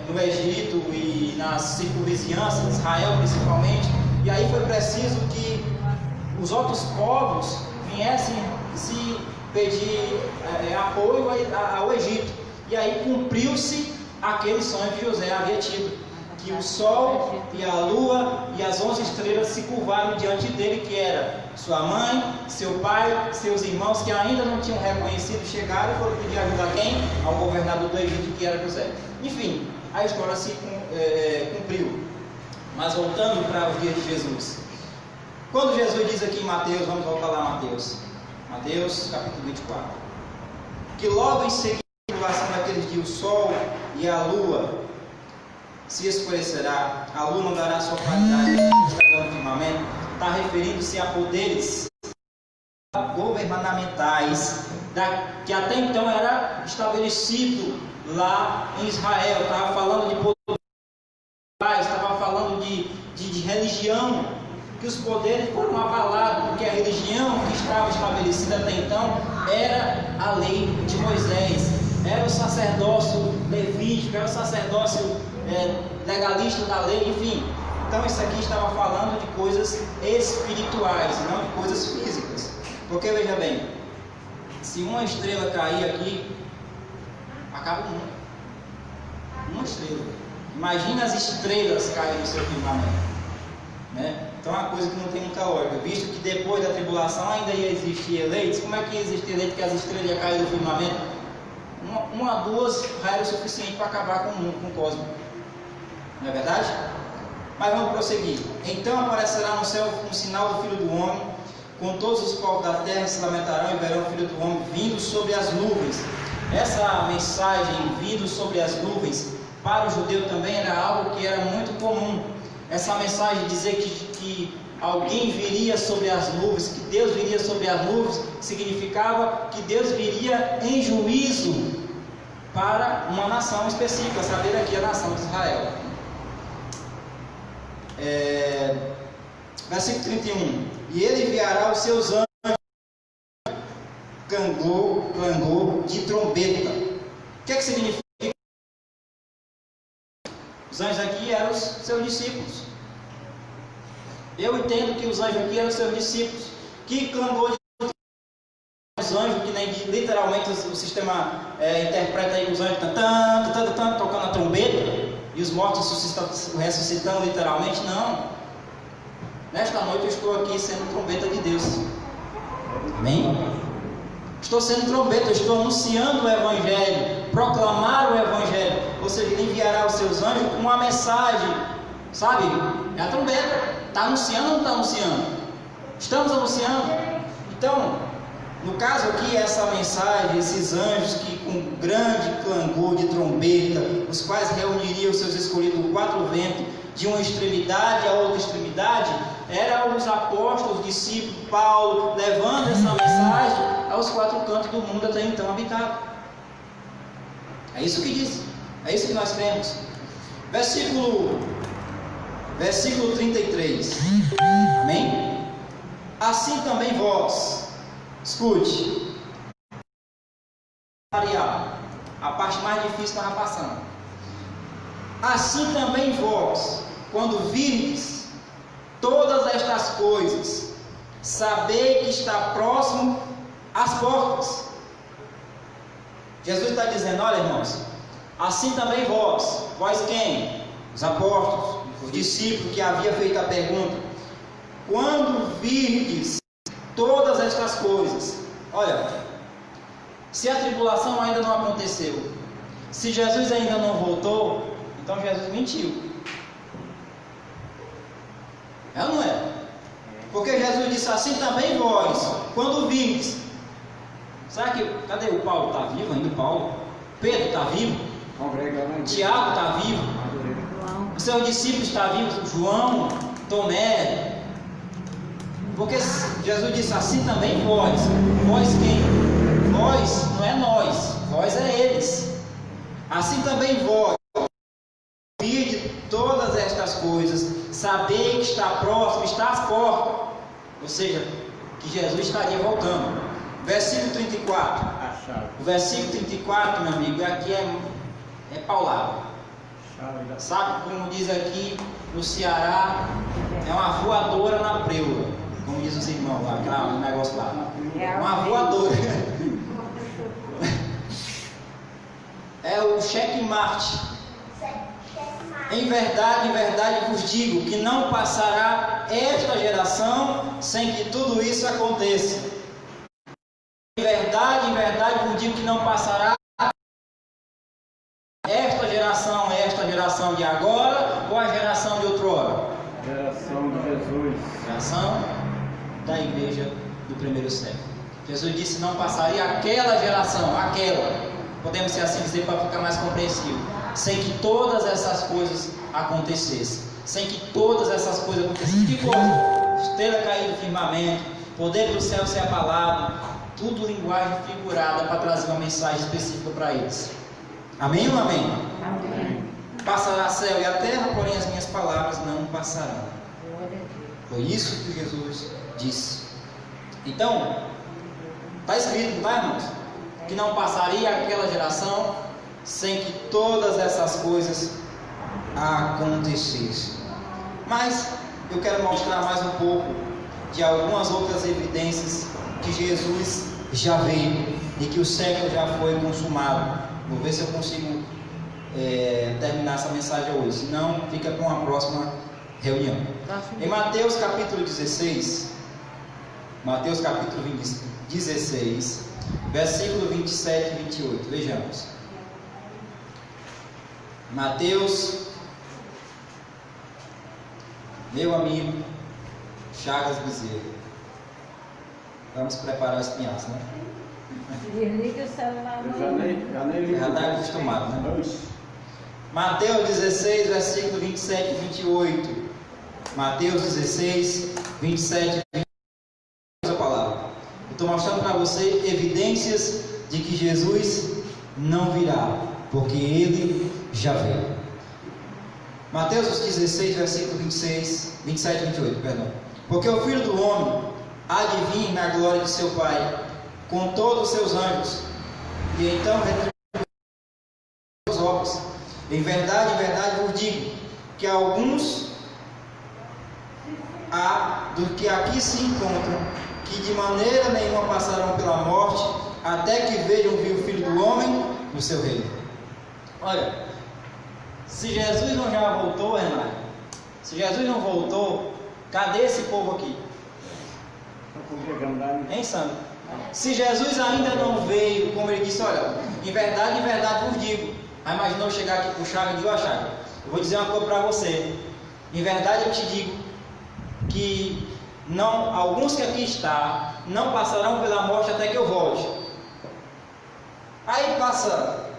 no Egito e nas circunvizinhanças, Israel principalmente, e aí foi preciso que os outros povos viessem se pedir apoio ao Egito. E aí cumpriu-se aquele sonho que José havia tido, que o sol e a lua e as 11 estrelas se curvaram diante dele, que era sua mãe, seu pai, seus irmãos que ainda não tinham reconhecido, chegaram e foram pedir ajuda a quem? Ao governador do Egito, que era José. Enfim, a história se cumpriu. Mas voltando para os dias de Jesus, quando Jesus diz aqui em Mateus, vamos voltar lá a Mateus capítulo 24, que logo em seguida daqueles dias o sol e a lua se escurecerá, a lua não dará sua claridade, está dando firmamento, está referindo-se a poderes governamentais que até então era estabelecido lá em Israel. Estava falando de poderes, estava falando de religião, que os poderes foram abalados, porque a religião que estava estabelecida até então era a lei de Moisés, era o sacerdócio levítico, era o sacerdócio legalista da lei, enfim. Então isso aqui estava falando de coisas espirituais, não de coisas físicas. Porque veja bem, se uma estrela cair aqui, acaba o mundo. Uma estrela. Imagina as estrelas caírem no seu firmamento, né? Então é uma coisa que não tem muita lógica, visto que depois da tribulação ainda ia existir eleitos. Como é que ia existir eleitos que as estrelas iam cair do firmamento? Uma, duas já era o suficiente para acabar com o mundo, com o cosmos. Não é verdade? Mas vamos prosseguir. Então aparecerá no céu um sinal do Filho do Homem, com todos os povos da terra se lamentarão e verão o Filho do Homem vindo sobre as nuvens. Essa mensagem, vindo sobre as nuvens, para o judeu também era algo que era muito comum. Essa mensagem de dizer que alguém viria sobre as nuvens, que Deus viria sobre as nuvens, significava que Deus viria em juízo para uma nação específica, saber aqui a nação de Israel. Versículo 31. E ele enviará os seus anjos, clangor de trombeta. O que é que significa? Os anjos aqui eram os seus discípulos. Eu entendo que os anjos aqui eram os seus discípulos. Que clangor de os anjos, que nem literalmente o sistema interpreta aí os anjos tocando a trombeta e os mortos ressuscitando literalmente, não. Nesta noite eu estou aqui sendo trombeta de Deus. Amém? Estou sendo trombeta, estou anunciando o Evangelho, proclamar o Evangelho. Ou seja, ele enviará os seus anjos com uma mensagem, sabe? É a trombeta. Está anunciando ou não está anunciando? Estamos anunciando. Então, no caso aqui, essa mensagem, esses anjos que com grande clangor de trombeta, os quais reuniriam os seus escolhidos do quatro ventos, de uma extremidade a outra extremidade, Eram os apóstolos, os discípulos, Paulo, levando essa mensagem aos quatro cantos do mundo até então habitado. É isso que diz, é isso que nós cremos. Versículo 33. Amém? Assim também vós, escute, a parte mais difícil estava passando. Assim também vós, quando virdes todas estas coisas, sabei que está próximo às portas. Jesus está dizendo: olha, irmãos, assim também vós quem? Os apóstolos, os discípulos que havia feito a pergunta, quando virdes todas estas coisas. Olha, se a tribulação ainda não aconteceu, se Jesus ainda não voltou, então Jesus mentiu. É ou não é? Porque Jesus disse: assim também vós, quando virdes. Será que, cadê o Paulo? Está vivo ainda o Paulo? Pedro está vivo? Tiago está vivo? Os seus discípulos estão vivos? João, Tomé? Porque Jesus disse: assim também vós. Vós quem? Vós não é nós, vós é eles. Assim também vós, de todas estas coisas, sabei que está próximo, está às portas. Ou seja, que Jesus estaria voltando. Versículo 34. O versículo 34, meu amigo, aqui é paulado. Sabe como diz aqui no Ceará? É uma voadora na preula, como diz os irmãos lá, aquele negócio lá. Uma voadora. É o checkmate. Em verdade vos digo que não passará esta geração sem que tudo isso aconteça. Em verdade vos digo que não passará esta geração de agora ou a geração de outrora? Geração de Jesus. Geração da igreja do primeiro século. Jesus disse: não passaria aquela geração, podemos ser assim dizer para ficar mais compreensível, sem que todas essas coisas acontecessem. Sem que todas essas coisas acontecessem. Que coisa? Estrela cair do firmamento, poder do céu ser abalado, tudo linguagem figurada para trazer uma mensagem específica para eles. Amém ou não amém? Amém. Passará céu e a terra, porém as minhas palavras não passarão. Foi isso que Jesus disse. Então, está escrito, não está, irmãos? Que não passaria aquela geração sem que todas essas coisas acontecessem. Mas eu quero mostrar mais um pouco de algumas outras evidências que Jesus já veio e que o século já foi consumado. Vou ver se eu consigo terminar essa mensagem hoje, senão fica para uma próxima reunião. Em Mateus capítulo 16, Mateus capítulo 16, versículo 27 e 28, vejamos. Mateus, meu amigo Chagas Bezerra. Vamos preparar o espinhaço, né? Desliga o celular. Já está acostumado, né? Mateus 16, versículo 27 e 28. Mateus 16, 27 e 28. A palavra. Estou mostrando para você evidências de que Jesus não virá, porque ele já veio. Mateus 16, versículo 27 e 28, perdão. Porque o Filho do Homem há de vir na glória de seu Pai, com todos os seus anjos, e então retribuir as obras. Em verdade vos digo, que alguns há do que aqui se encontram, que de maneira nenhuma passarão pela morte, até que vejam vir o Filho do Homem no seu reino. Olha, se Jesus não já voltou, Renato, se Jesus não voltou, cadê esse povo aqui? Hein, Sandro? Se Jesus ainda não veio, como ele disse, olha, em verdade vos digo. Aí imaginou chegar aqui para o Chagas e dizer: ó, Chagas, eu vou dizer uma coisa para você. Em verdade eu te digo que não, alguns que aqui estão não passarão pela morte até que eu volte. Aí passa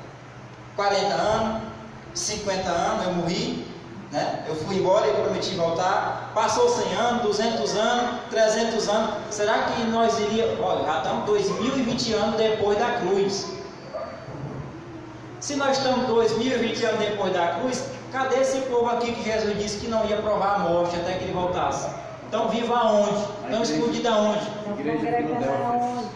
40 anos, 50 anos, eu morri, né? Eu fui embora e prometi voltar. Passou 100 anos, 200 anos, 300 anos. Será que nós iríamos? Olha, já estamos 2020 anos depois da cruz. Se nós estamos 2020 anos depois da cruz, cadê esse povo aqui que Jesus disse que não ia provar a morte até que ele voltasse? Então viva aonde? Estão escondidos aonde? Estão congregando aonde?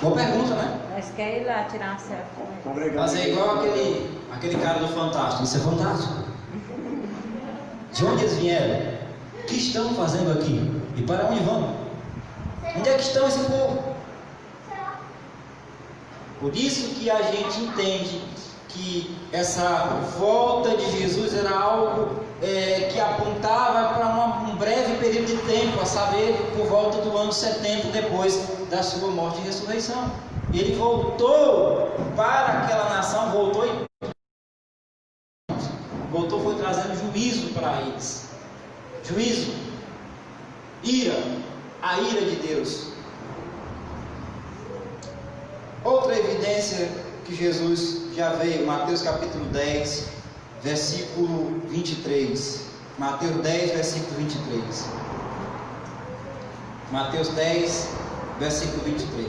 Boa pergunta, né? Nós queremos ir lá tirar uma selfie com eles. Fazer igual aquele cara do Fantástico. Isso é fantástico. De onde eles vieram? O que estão fazendo aqui? E para onde vão? Onde é que estão esse povo? Por isso que a gente entende que essa volta de Jesus era algo que apontava para um breve período de tempo, a saber, por volta do ano 70 depois da sua morte e ressurreição. Ele voltou para aquela nação, voltou foi trazendo juízo para eles. Juízo, ira, a ira de Deus. Outra evidência que Jesus já veio, Mateus capítulo 10, versículo 23. Mateus 10, versículo 23. Mateus 10, versículo 23.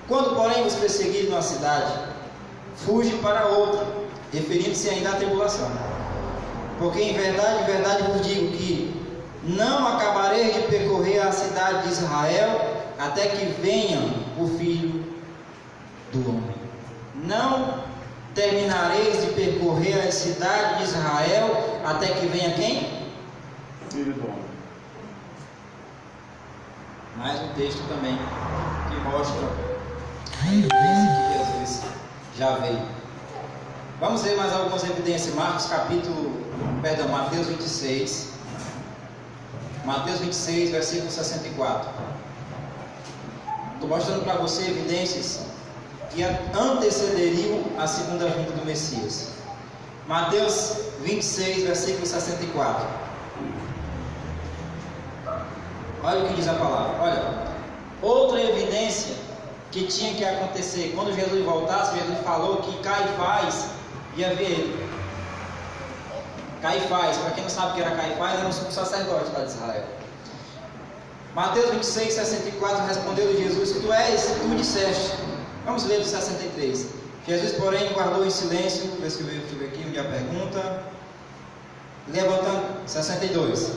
Quando, porém, vos perseguirem numa cidade, fuge para outra, referindo-se ainda à tribulação. Porque em verdade vos digo que não acabareis de percorrer a cidade de Israel até que venha o Filho do Homem. Não terminareis de percorrer a cidade de Israel até que venha quem? Filho do Homem. Mais um texto também que mostra a evidência que Jesus já veio. Vamos ver mais algumas evidências. Mateus 26. Mateus 26, versículo 64. Estou mostrando para você evidências que antecederiam a segunda vinda do Messias. Mateus 26, versículo 64. Olha o que diz a palavra. Olha, outra evidência que tinha que acontecer quando Jesus voltasse, Jesus falou que Caifás ia ver ele. Caifás, para quem não sabe o que era Caifás, era um sumo sacerdote lá de Israel. Mateus 26, 64, respondeu Jesus: tu disseste. Vamos ler do 63. Jesus, porém, guardou em silêncio. Deixa eu ver aqui onde é a pergunta. 62.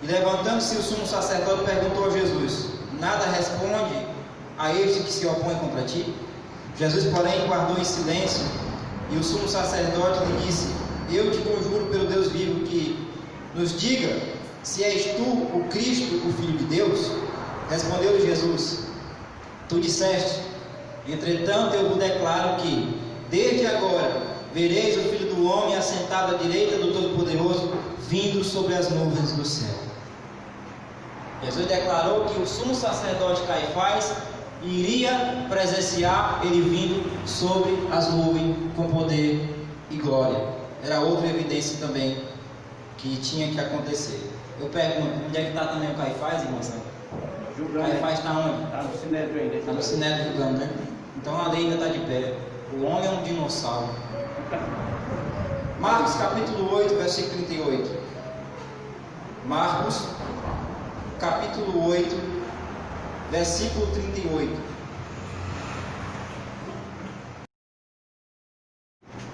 E levantando-se o sumo sacerdote, perguntou a Jesus: nada responde a este que se opõe contra ti? Jesus, porém, guardou em silêncio. E o sumo sacerdote lhe disse: eu te conjuro pelo Deus vivo que nos diga se és tu o Cristo, o Filho de Deus. Respondeu-lhe Jesus: tu disseste. Entretanto, eu vos declaro que, desde agora, vereis o Filho do Homem assentado à direita do Todo-Poderoso, vindo sobre as nuvens do céu. Jesus declarou que o sumo sacerdote Caifás iria presenciar ele vindo sobre as nuvens com poder e glória. Era outra evidência também que tinha que acontecer. Eu pergunto, onde é que está também o Caifás, irmãos? Caifás está onde? Está no Sinédrio ainda. Está no Sinédrio julgando, né? Então a lei ainda está de pé. O homem é um dinossauro. Marcos capítulo 8, versículo 38. Marcos capítulo 8, versículo 38.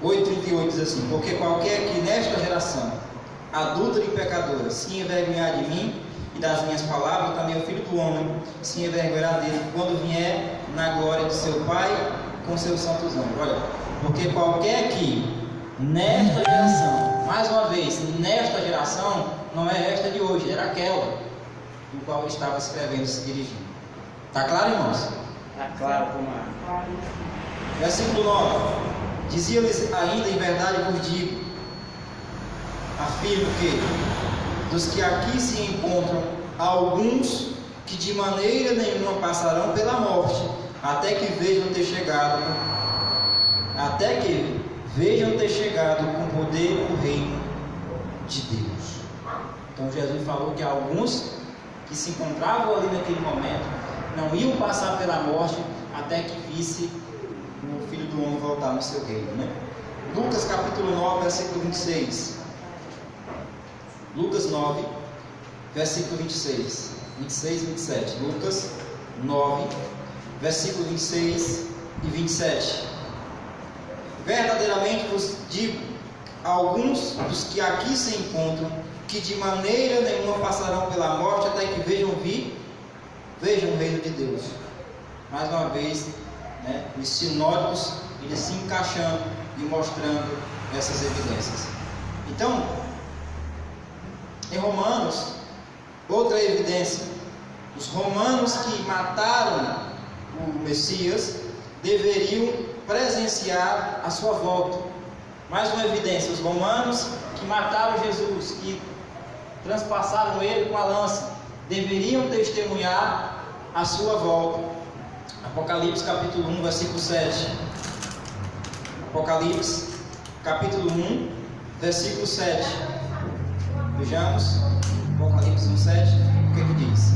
8:38 diz assim: porque qualquer que nesta geração adúltera e pecadora se envergonhar de mim e das minhas palavras, também o Filho do Homem se envergonhará dele quando vier na glória de seu Pai com seus santos anjos. Olha, porque qualquer que nesta geração, mais uma vez, nesta geração, não é esta de hoje, era aquela do qual estava escrevendo, se dirigindo. Está claro, irmãos? Está claro, como Versículo 9. Dizia-lhes ainda: em verdade vos digo, afirmo que dos que aqui se encontram, alguns que de maneira nenhuma passarão pela morte, até que vejam ter chegado com poder o reino de Deus. Então Jesus falou que alguns que se encontravam ali naquele momento não iam passar pela morte até que visse o Filho do Homem voltar no seu reino, né? Lucas capítulo 9, versículo 26. Lucas 9, versículo 26 e 27. Lucas 9, versículo 26 e 27. Verdadeiramente vos digo, alguns dos que aqui se encontram, que de maneira nenhuma passarão pela morte até que vejam o reino de Deus. Mais uma vez, os sinóticos, eles se encaixando e mostrando essas evidências. Então, em Romanos, outra evidência: os romanos que mataram o Messias deveriam presenciar a sua volta. Mais uma evidência: os romanos que mataram Jesus, que transpassaram ele com a lança, deveriam testemunhar a sua volta. Apocalipse capítulo 1, versículo 7. Apocalipse capítulo 1, versículo 7. Vejamos, Apocalipse 1, 7, o que diz?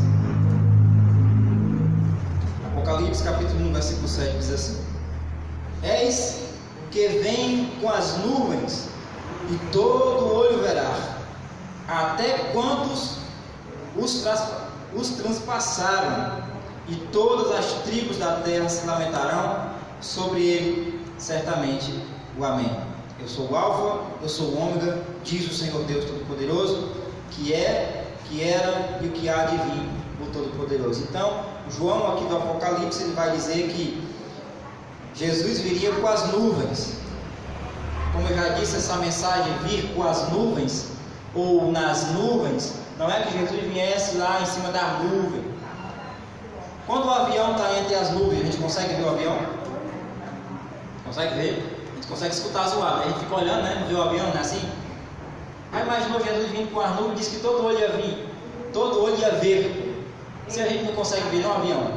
Apocalipse capítulo 1, versículo 7 diz assim: Eis que vem com as nuvens, e todo olho verá, até quantos os transpassaram, e todas as tribos da terra se lamentarão sobre ele, certamente o Amém. Eu sou o Alfa, eu sou o Ômega, diz o Senhor Deus Todo-Poderoso, que é, que era e o que há de vir, o Todo-Poderoso. Então, João aqui do Apocalipse, ele vai dizer que Jesus viria com as nuvens. Como eu já disse, essa mensagem vir com as nuvens, ou nas nuvens, não é que Jesus viesse lá em cima da nuvem. Quando o avião está entre as nuvens, a gente consegue ver o avião? Consegue ver? A gente consegue escutar a zoada. A gente fica olhando, não vê o avião, não é assim? Aí imaginou Jesus vindo com as nuvens, disse que todo olho ia vir, todo olho ia ver. Se a gente não consegue ver no avião,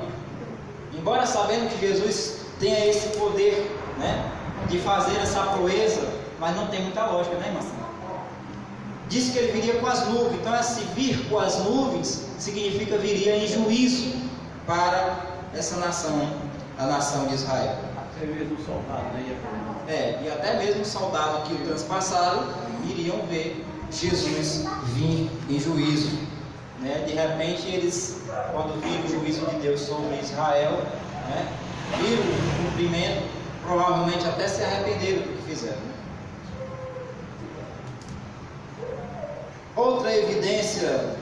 embora sabendo que Jesus tenha esse poder, de fazer essa proeza, mas não tem muita lógica, irmão? Disse que ele viria com as nuvens. Então, esse vir com as nuvens significa viria em juízo para essa nação, a nação de Israel. Até mesmo o soldado, e até mesmo os soldados que o transpassaram iriam ver Jesus vir em juízo. De repente, eles, quando viram o juízo de Deus sobre Israel, viram o cumprimento, provavelmente até se arrependeram do que fizeram. Outra evidência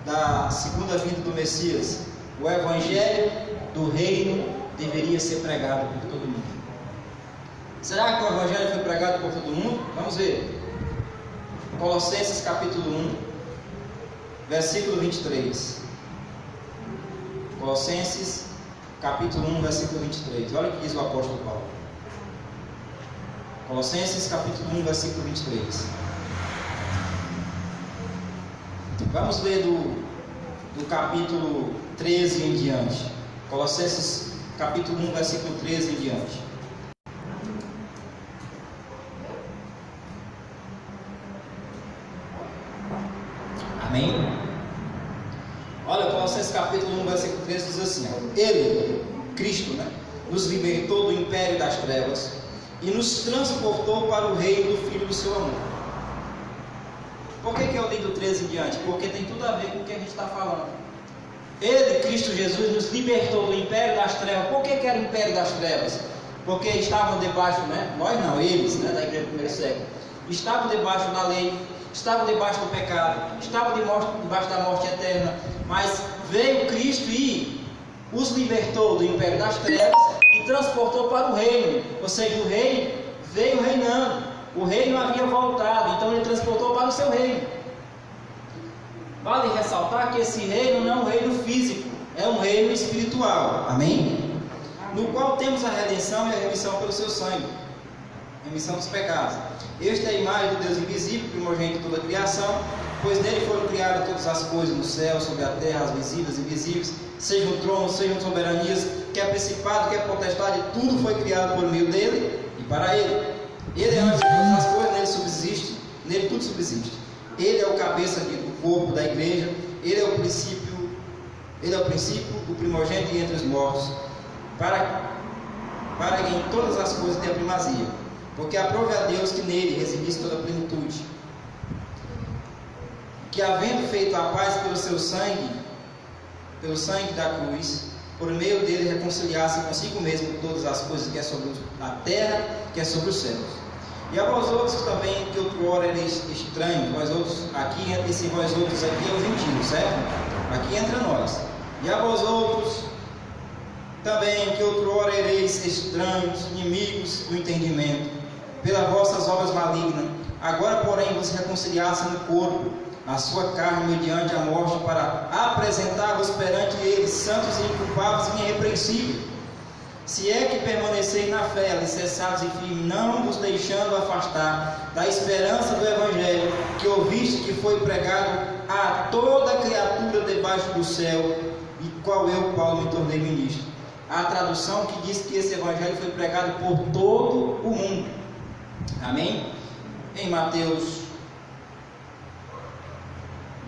da segunda vinda do Messias: o evangelho do reino deveria ser pregado por todo mundo. Será que o evangelho foi pregado por todo mundo? Vamos ver. Colossenses capítulo 1, versículo 23. Colossenses capítulo 1, versículo 23. Olha o que diz o apóstolo Paulo. Colossenses capítulo 1, versículo 23. Vamos ler do capítulo 13 em diante. Colossenses capítulo 1, versículo 13 em diante. Amém? Olha, Colossenses capítulo 1, versículo 13 diz assim: Ele, Cristo, nos libertou do império das trevas e nos transportou para o reino do Filho do seu amor. Por que eu li do 13 em diante? Porque tem tudo a ver com o que a gente está falando. Ele, Cristo Jesus, nos libertou do império das trevas. Por que era o império das trevas? Porque estavam debaixo, nós não, eles, da igreja do primeiro século, estavam debaixo da lei, estavam debaixo do pecado, estavam debaixo da morte eterna. Mas veio Cristo e os libertou do império das trevas e transportou para o reino. Ou seja, o rei veio reinando. O reino havia voltado, então ele transportou para o seu reino. Vale ressaltar que esse reino não é um reino físico, é um reino espiritual. Amém? No qual temos a redenção e a remissão pelo seu sangue, remissão dos pecados. Esta é a imagem do Deus invisível, primogênito de toda a criação, pois nele foram criadas todas as coisas no céu, sobre a terra, as visíveis e invisíveis, sejam tronos, sejam soberanias, quer principado, quer potestade, tudo foi criado por meio dele e para ele. Ele é antes de todas as coisas, nele subsiste, nele tudo subsiste. Ele é o cabeça do corpo da igreja, ele é o princípio, o primogênito entre os mortos, para que em todas as coisas tenha primazia, porque aprove a Deus que nele residisse toda a plenitude. que havendo feito a paz pelo sangue da cruz, por meio dele reconciliasse consigo mesmo todas as coisas, que é sobre a terra, que é sobre os céus. E a vós outros também, que outrora erais estranhos, vós outros, aqui, esse vós outros aqui é os gentios, certo? Aqui entra nós. E a vós outros também, que outrora erais estranhos, inimigos do entendimento, pelas vossas obras malignas, agora porém vos reconciliasse no corpo, na sua carne, mediante a morte, para apresentar-vos perante ele, santos e inculpáveis e irrepreensíveis. Se é que permaneceis na fé, alicerçados e firmes, não vos deixando afastar da esperança do Evangelho, que ouviste que foi pregado a toda criatura debaixo do céu, e qual eu, Paulo, me tornei ministro. A tradução que diz que esse Evangelho foi pregado por todo o mundo. Amém? Em Mateus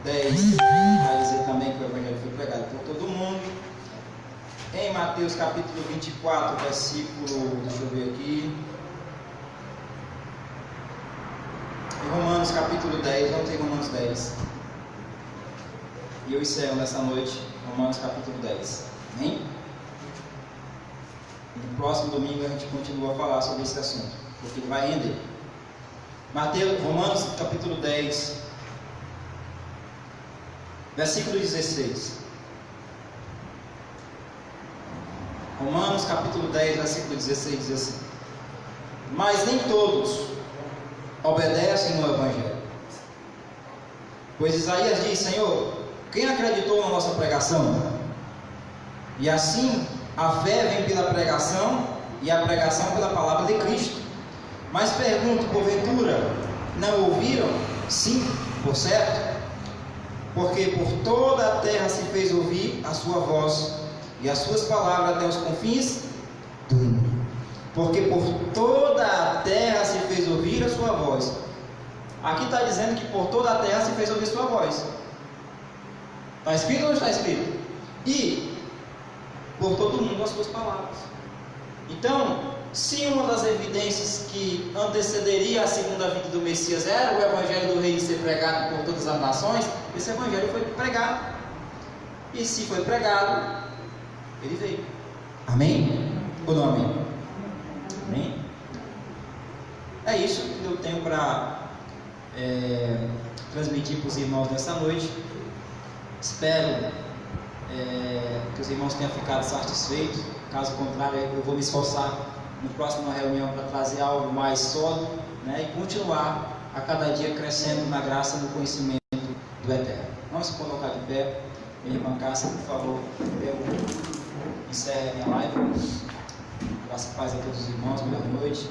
10, vai dizer também que o Evangelho foi pregado por todo mundo. Em Mateus capítulo 24, versículo, deixa eu ver aqui. Em Romanos capítulo 10, vamos ter Romanos 10. E eu encerro nessa noite, Romanos capítulo 10. Amém? No próximo domingo a gente continua a falar sobre esse assunto, porque ele vai render. Romanos capítulo 10, versículo 16. Romanos capítulo 10, versículo 16 diz assim: mas nem todos obedecem no Evangelho. Pois Isaías diz: Senhor, quem acreditou na nossa pregação? E assim a fé vem pela pregação, e a pregação pela palavra de Cristo. Mas pergunto, porventura, não ouviram? Sim, por certo. Porque por toda a terra se fez ouvir a sua voz, e as suas palavras até os confins do mundo. Porque por toda a terra se fez ouvir a sua voz. Aqui está dizendo que por toda a terra se fez ouvir a sua voz. Está escrito ou não está escrito? E por todo mundo as suas palavras. Então, se uma das evidências que antecederia a segunda vinda do Messias era o Evangelho do Reino ser pregado por todas as nações, esse Evangelho foi pregado. E se foi pregado, ele veio. Amém? Ou não amém? Amém? É isso que eu tenho para transmitir para os irmãos nessa noite. Espero que os irmãos tenham ficado satisfeitos. Caso contrário, eu vou me esforçar na próxima reunião para trazer algo mais sólido, né, e continuar a cada dia crescendo na graça e no conhecimento do Eterno. Vamos se colocar de pé. Irmã Cássia, por favor, encerre a minha live. Graças e paz a todos os irmãos, boa noite.